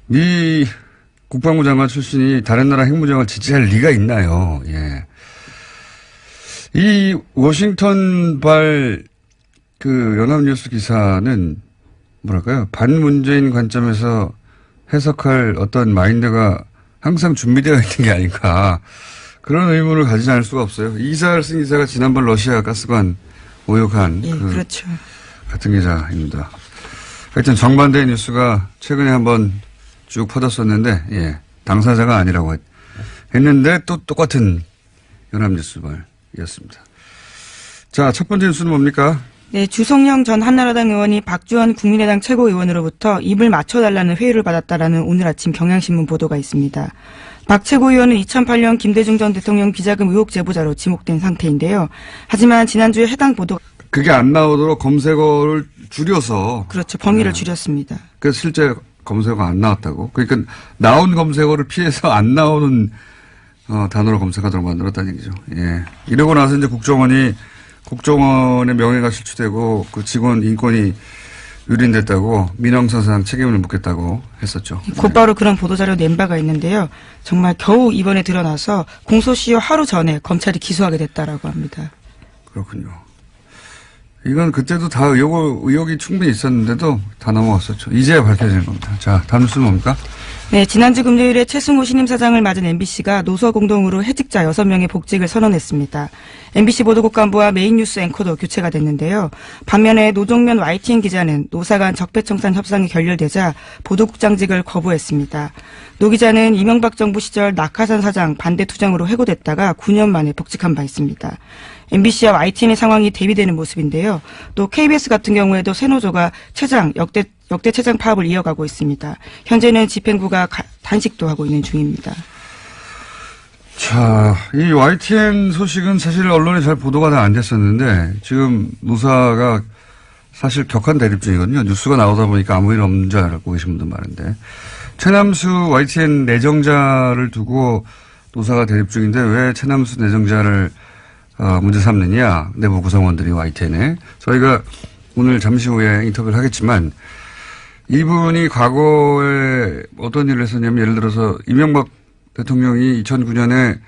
미 국방부 장관 출신이 다른 나라 핵무장을 지지할 리가 있나요? 예. 이 워싱턴발 그 연합뉴스 기사는 뭐랄까요? 반문재인 관점에서 해석할 어떤 마인드가 항상 준비되어 있는 게 아닌가. 그런 의문을 가지지 않을 수가 없어요. 이 기사를 쓴 기자가 지난번 러시아 가스관 오역한 예, 그렇죠. 같은 기자입니다. 하여튼 정반대의 뉴스가 최근에 한번 쭉 퍼졌었는데, 당사자가 아니라고 했는데 또 똑같은 연합뉴스발이었습니다. 자, 첫 번째 뉴스는 뭡니까? 네, 주성영 전 한나라당 의원이 박주원 국민의당 최고위원으로부터 입을 맞춰달라는 회유를 받았다라는 오늘 아침 경향신문 보도가 있습니다. 박 최고위원은 2008년 김대중 전 대통령 비자금 의혹 제보자로 지목된 상태인데요. 하지만 지난주에 해당 보도 그게 안 나오도록 검색어를 줄여서. 그렇죠. 범위를 줄였습니다. 그래서 실제 검색어가 안 나왔다고. 그러니까 나온 검색어를 피해서 안 나오는 단어로 검색하도록 만들었다는 얘기죠. 예. 이러고 나서 이제 국정원의 명예가 실추되고 그 직원 인권이 유린됐다고 민영사상 책임을 묻겠다고 했었죠. 곧바로 그런 보도자료 낸 바가 있는데요. 정말 겨우 이번에 드러나서 공소시효 하루 전에 검찰이 기소하게 됐다라고 합니다. 그렇군요. 이건 그때도 다 의혹이 충분히 있었는데도 다 넘어갔었죠. 이제야 밝혀지는 겁니다. 자, 다음 뉴스는 뭡니까? 네, 지난주 금요일에 최승호 신임 사장을 맞은 MBC가 노서공동으로 해직자 6명의 복직을 선언했습니다. MBC 보도국 간부와 메인 뉴스 앵커도 교체가 됐는데요. 반면에 노종면 YTN 기자는 노사 간 적폐청산 협상이 결렬되자 보도국장직을 거부했습니다. 노 기자는 이명박 정부 시절 낙하산 사장 반대 투쟁으로 해고됐다가 9년 만에 복직한 바 있습니다. MBC와 YTN의 상황이 대비되는 모습인데요. 또 KBS 같은 경우에도 새 노조가 역대 최장 파업을 이어가고 있습니다. 현재는 집행부가 단식도 하고 있는 중입니다. 자, 이 YTN 소식은 사실 언론에 잘 보도가 다 안 됐었는데 지금 노사가 사실 격한 대립 중이거든요. 뉴스가 나오다 보니까 아무 일 없는 줄 알고 계신 분들 많은데. 최남수 YTN 내정자를 두고 노사가 대립 중인데 왜 최남수 내정자를 문제 삼느냐. 내부 구성원들이 YTN에. 저희가 오늘 잠시 후에 인터뷰를 하겠지만 이분이 과거에 어떤 일을 했었냐면 예를 들어서 이명박 대통령이 2009년에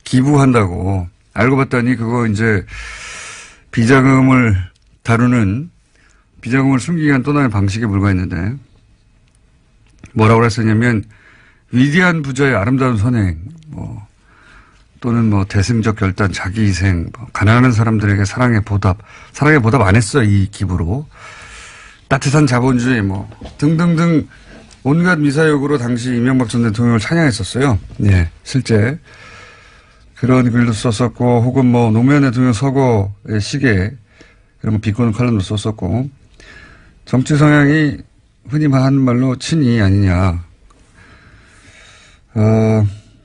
기부한다고 알고 봤더니 그거 이제 비자금을 숨기기 위한 또 다른 방식에 불과했는데 뭐라고 그랬었냐면 위대한 부자의 아름다운 선행 또는 대승적 결단, 자기 희생, 가난한 사람들에게 사랑의 보답 안 했어, 이 기부로. 따뜻한 자본주의, 등등등 온갖 미사역으로 당시 이명박 전 대통령을 찬양했었어요. 예, 실제. 그런 글도 썼었고, 혹은 노무현 대통령 서거의 시계, 이런 비꼬는 칼럼도 썼었고, 정치 성향이 흔히 하는 말로 친이 아니냐.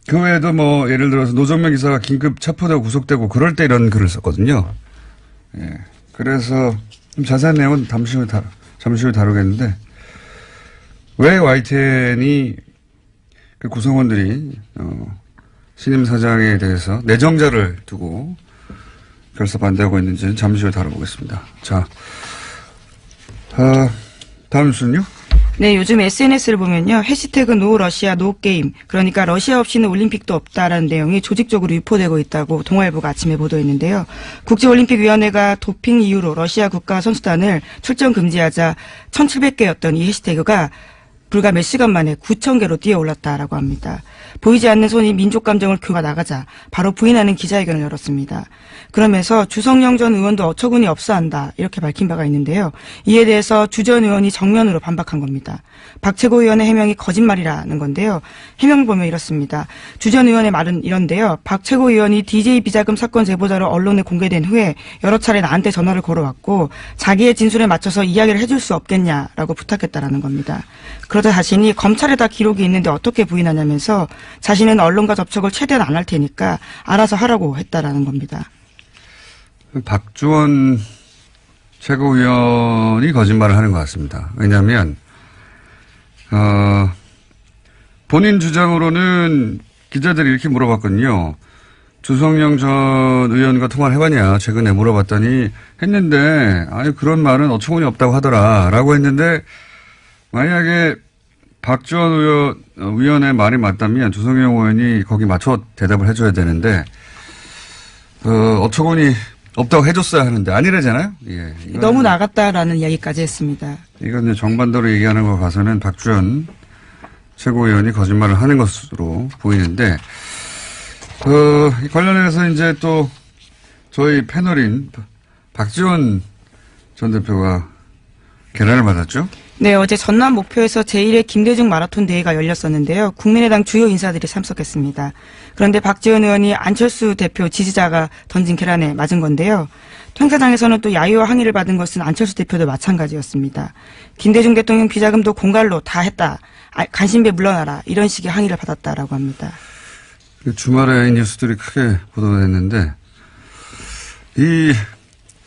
그 외에도 예를 들어서 노정면 기사가 긴급 체포되고 구속되고 그럴 때 이런 글을 썼거든요. 예. 그래서 좀 자세한 내용은 잠시 후에 다루겠는데 왜 YTN이 그 구성원들이 신임 사장에 대해서 내정자를 두고 결사 반대하고 있는지는 잠시 후에 다뤄보겠습니다. 자, 다음 뉴스는요? 네, 요즘 SNS를 보면요. 해시태그 노 러시아 노 게임. 그러니까 러시아 없이는 올림픽도 없다라는 내용이 조직적으로 유포되고 있다고 동아일보가 아침에 보도했는데요. 국제올림픽위원회가 도핑 이유로 러시아 국가 선수단을 출전 금지하자 1,700개였던 이 해시태그가 불과 몇 시간 만에 9,000개로 뛰어올랐다라고 합니다. 보이지 않는 손이 민족 감정을 교가 나가자 바로 부인하는 기자회견을 열었습니다. 그러면서 주성영 전 의원도 어처구니 없어 한다 이렇게 밝힌 바가 있는데요. 이에 대해서 주 전 의원이 정면으로 반박한 겁니다. 박 최고위원의 해명이 거짓말이라는 건데요. 해명을 보면 이렇습니다. 주 전 의원의 말은 이런데요. 박 최고위원이 DJ 비자금 사건 제보자로 언론에 공개된 후에 여러 차례 나한테 전화를 걸어왔고 자기의 진술에 맞춰서 이야기를 해줄 수 없겠냐라고 부탁했다라는 겁니다. 그러자 자신이 검찰에다 기록이 있는데 어떻게 부인하냐면서 자신은 언론과 접촉을 최대한 안 할 테니까 알아서 하라고 했다라는 겁니다. 박주원 최고위원이 거짓말을 하는 것 같습니다. 왜냐하면 본인 주장으로는 기자들이 이렇게 물어봤거든요. 주성영 전 의원과 통화를 해봤냐 최근에 물어봤더니 했는데 아니 그런 말은 어처구니 없다고 하더라라고 했는데 만약에 박주원 의원의 말이 맞다면 주성영 의원이 거기 맞춰 대답을 해줘야 되는데 어처구니 없다고 해줬어야 하는데 아니래잖아요. 예, 너무 나갔다라는 이야기까지 했습니다. 이건 이제 정반대로 얘기하는 거 봐서는 박주원 최고위원이 거짓말을 하는 것으로 보이는데 관련해서 이제 또 저희 패널인 박지원 전 대표가 계란을 맞았죠. 네, 어제 전남 목표에서 제1회 김대중 마라톤 대회가 열렸었는데요. 국민의당 주요 인사들이 참석했습니다. 그런데 박지원 의원이 안철수 대표 지지자가 던진 계란에 맞은 건데요. 행사장에서는 또 야유와 항의를 받은 것은 안철수 대표도 마찬가지였습니다. 김대중 대통령 비자금도 공갈로 다 했다. 간신배 물러나라. 이런 식의 항의를 받았다라고 합니다. 주말에 이 뉴스들이 크게 보도됐는데 이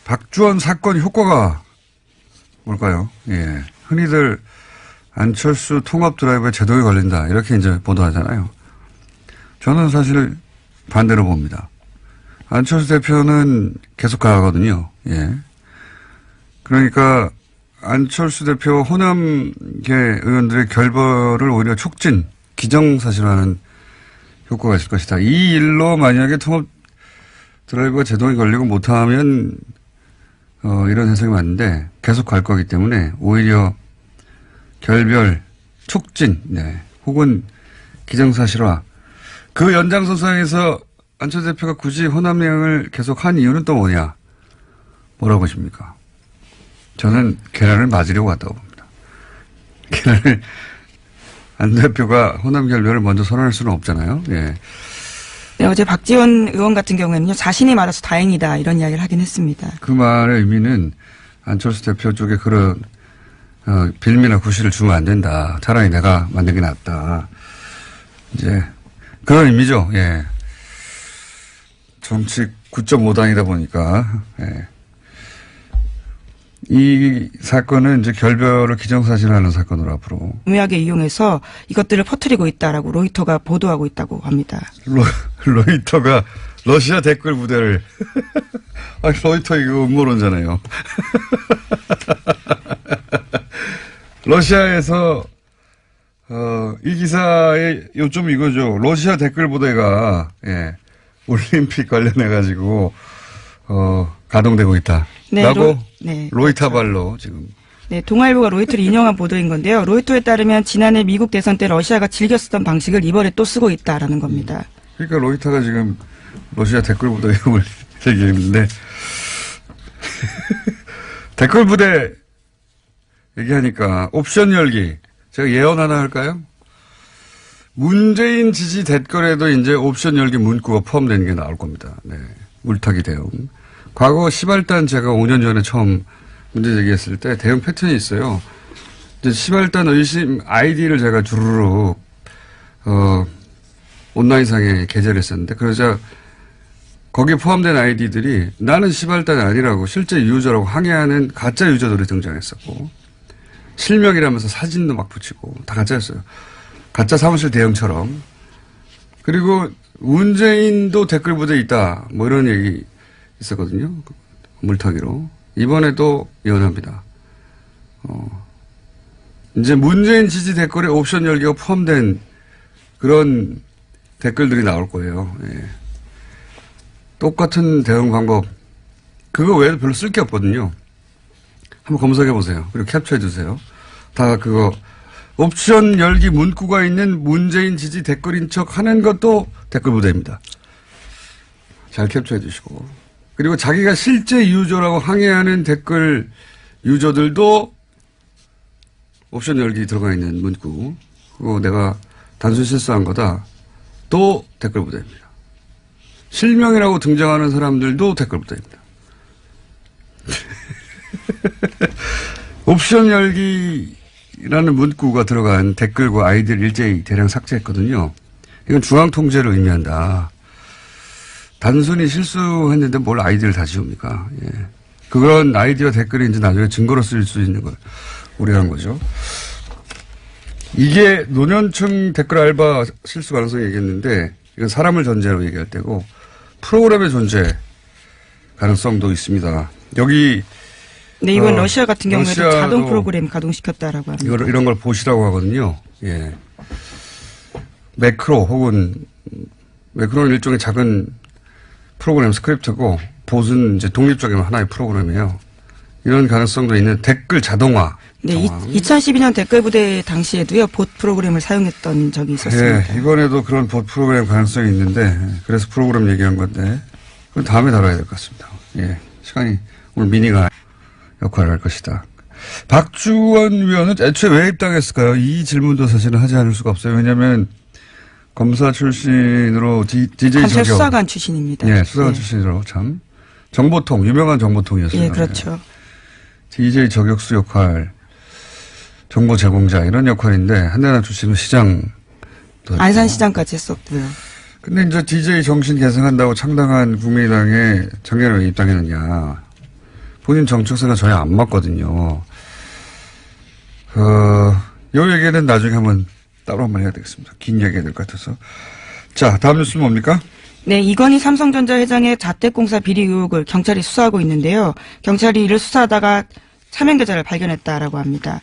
박주원 사건 효과가 뭘까요? 예. 흔히들 안철수 통합 드라이브에 제동이 걸린다. 이렇게 이제 보도하잖아요. 저는 사실 반대로 봅니다. 안철수 대표는 계속 가거든요. 예. 그러니까 안철수 대표 호남계 의원들의 결벌을 오히려 촉진, 기정사실화하는 효과가 있을 것이다. 이 일로 만약에 통합 드라이브가 제동이 걸리고 못하면 이런 해석이 맞는데 계속 갈 거기 때문에 오히려 결별, 촉진, 네. 혹은 기정사실화. 그 연장선상에서 안철수 대표가 굳이 호남행을 계속 한 이유는 또 뭐냐? 뭐라고 보십니까? 저는 계란을 맞으려고 왔다고 봅니다. 계란을 안 대표가 호남 결별을 먼저 선언할 수는 없잖아요. 예. 네, 어제 박지원 의원 같은 경우에는요, 자신이 말아서 다행이다, 이런 이야기를 하긴 했습니다. 그 말의 의미는 안철수 대표 쪽에 그런, 빌미나 구실을 주면 안 된다. 차라리 내가 만든 게 낫다. 이제, 그런 의미죠. 예. 정치 9.5당이다 보니까, 예. 이 사건은 이제 결별을 기정사실화하는 사건으로 앞으로 음미하게 이용해서 이것들을 퍼뜨리고 있다라고 로이터가 보도하고 있다고 합니다. 로이터가 러시아 댓글 부대를 로이터 이거 음모론잖아요. 러시아에서 이 기사의 요점 이거죠. 러시아 댓글 부대가 예, 올림픽 관련해 가지고 가동되고 있다. 네, 라고 네, 로이터발로 지금. 네, 동아일보가 로이터를 인용한 보도인 건데요. 로이터에 따르면 지난해 미국 대선 때 러시아가 즐겨 쓰던 방식을 이번에 또 쓰고 있다라는 겁니다. 그러니까 로이터가 지금 러시아 댓글 부대 이름을 얘기했는데 댓글 부대 얘기하니까 옵션 열기 제가 예언 하나 할까요? 문재인 지지 댓글에도 이제 옵션 열기 문구가 포함되는 게 나올 겁니다. 네, 물타기 대응. 과거 시발단 제가 5년 전에 처음 문제 제기했을 때 대응 패턴이 있어요. 이제 시발단 의심 아이디를 제가 주르륵 온라인상에 게재를 했었는데 그러자 거기에 포함된 아이디들이 나는 시발단이 아니라고 실제 유저라고 항의하는 가짜 유저들이 등장했었고 실명이라면서 사진도 막 붙이고 다 가짜였어요. 가짜 사무실 대응처럼. 그리고 문재인도 댓글 부대에 있다. 뭐 이런 얘기 있었거든요. 물타기로. 이번에도 연합니다. 이제 문재인 지지 댓글에 옵션 열기가 포함된 그런 댓글들이 나올 거예요. 예. 똑같은 대응 방법. 그거 외에도 별로 쓸 게 없거든요. 한번 검색해 보세요. 그리고 캡처해 주세요. 다 그거 옵션 열기 문구가 있는 문재인 지지 댓글인 척 하는 것도 댓글 부대입니다. 잘 캡처해 주시고. 그리고 자기가 실제 유저라고 항의하는 댓글 유저들도 옵션 열기 들어가 있는 문구. 그거 내가 단순 실수한 거다. 또 댓글 부대입니다. 실명이라고 등장하는 사람들도 댓글 부대입니다. 옵션 열기라는 문구가 들어간 댓글과 아이디를 일제히 대량 삭제했거든요. 이건 중앙 통제를 의미한다. 단순히 실수했는데 뭘 아이디를 다 지웁니까? 예. 그런 아이디와 댓글이 이제 나중에 증거로 쓰일 수 있는 걸 우려한 거죠. 이게 노년층 댓글 알바 실수 가능성이 얘기했는데 이건 사람을 전제로 얘기할 때고 프로그램의 존재 가능성도 있습니다. 여기 네, 이번 러시아 같은 경우에도 러시아도 자동 프로그램 가동시켰다라고 합니다. 이런 걸 보시라고 하거든요. 예. 매크로 혹은 매크로는 일종의 작은 프로그램 스크립트고 봇은 이제 독립적인 하나의 프로그램이에요. 이런 가능성도 있는 댓글 자동화. 네, 2012년 댓글 부대 당시에도요, 봇 프로그램을 사용했던 적이 있었습니다. 예, 이번에도 그런 봇 프로그램 가능성이 있는데, 그래서 프로그램 얘기한 건데, 그건 다음에 다뤄야 될 것 같습니다. 예, 시간이 오늘 미니가 역할을 할 것이다. 박주원 위원은 애초에 왜 입당했을까요? 이 질문도 사실은 하지 않을 수가 없어요. 왜냐하면 검사 출신으로 DJ 검찰 저격. 수사관 출신입니다. 예, 수사관 출신으로 참. 정보통, 유명한 정보통이었어요. 예, 그렇죠. DJ 저격수 역할, 정보 제공자 이런 역할인데 한나라 출신은 시장. 안산시장까지 했었고요. 근데 이제 DJ 정신 계승한다고 창당한 국민의당에 작년에 왜 입당했느냐. 본인 정책사가 저희 안 맞거든요. 요 얘기는 나중에 한번 따로 한번 해야 되겠습니다. 긴 얘기가 될 것 같아서. 자, 다음 뉴스는 뭡니까? 네, 이건희 삼성전자 회장의 자택공사 비리 의혹을 경찰이 수사하고 있는데요. 경찰이 이를 수사하다가 차명 계좌를 발견했다라고 합니다.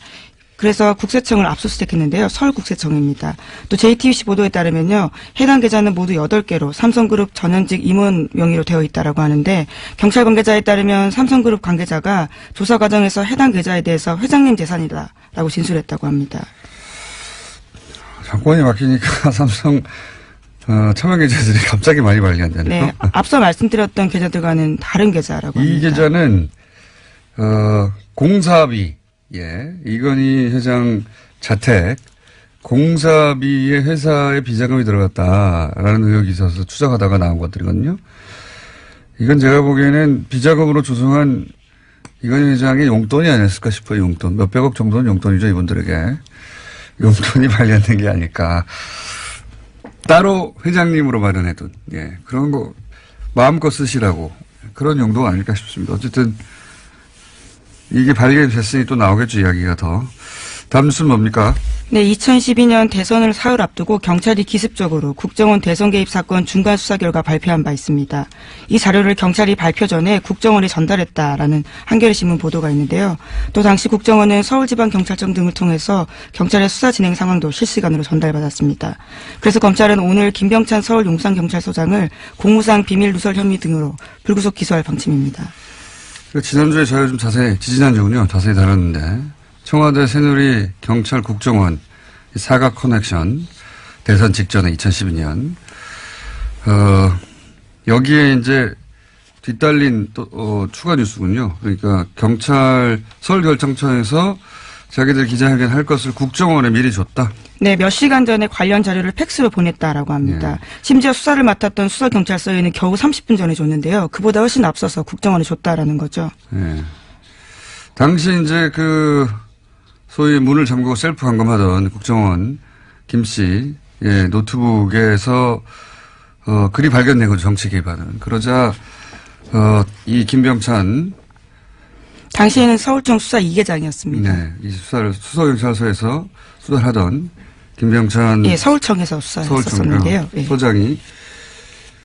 그래서 국세청을 압수수색했는데요. 서울국세청입니다. 또 JTBC 보도에 따르면요. 해당 계좌는 모두 8개로 삼성그룹 전현직 임원 명의로 되어 있다라고 하는데 경찰 관계자에 따르면 삼성그룹 관계자가 조사 과정에서 해당 계좌에 대해서 회장님 재산이다라고 진술했다고 합니다. 정권이 바뀌니까 삼성 차명 계좌들이 갑자기 많이 발견되네요. 네, 앞서 말씀드렸던 계좌들과는 다른 계좌라고 합니다. 이 계좌는 공사비, 예, 이건희 회장 자택 공사비에 회사에 비자금이 들어갔다라는 의혹이 있어서 추적하다가 나온 것들이거든요. 이건 제가 보기에는 비자금으로 조성한 이건희 회장의 용돈이 아니었을까 싶어요. 용돈 몇백억 정도는 용돈이죠, 이분들에게. 용돈이 발견된 게 아닐까. 따로 회장님으로 마련해둔, 예, 그런 거 마음껏 쓰시라고 그런 용도가 아닐까 싶습니다. 어쨌든 이게 발견됐으니 또 나오겠죠, 이야기가 더. 다음 뉴스는 뭡니까? 네, 2012년 대선을 사흘 앞두고 경찰이 기습적으로 국정원 대선 개입 사건 중간 수사 결과 발표한 바 있습니다. 이 자료를 경찰이 발표 전에 국정원에 전달했다라는 한겨레신문 보도가 있는데요. 또 당시 국정원은 서울지방경찰청 등을 통해서 경찰의 수사 진행 상황도 실시간으로 전달받았습니다. 그래서 검찰은 오늘 김병찬 서울 용산경찰서장을 공무상 비밀 누설 혐의 등으로 불구속 기소할 방침입니다. 지난주에 저희가 좀 지지난주군요. 자세히 다뤘는데, 청와대 새누리 경찰 국정원 사각 커넥션 대선 직전에 2012년, 여기에 이제 뒤따른 또, 추가 뉴스군요. 그러니까 경찰 서울결정청에서 자기들 기자회견 할 것을 국정원에 미리 줬다. 네, 몇 시간 전에 관련 자료를 팩스로 보냈다라고 합니다. 네. 심지어 수사를 맡았던 수서경찰서에는 겨우 30분 전에 줬는데요. 그보다 훨씬 앞서서 국정원에 줬다라는 거죠. 네. 당시 이제 소위 문을 잠그고 셀프 감금하던 국정원 김 씨, 예, 노트북에서 글이 발견된 거죠. 정치 개입하는. 그러자 이 김병찬 당시에는 서울청 수사 2계장이었습니다. 네, 이 수사를 수서경찰서에서 수사를 하던 김병찬, 예, 서울청에서 수사했었는데요. 예. 소장이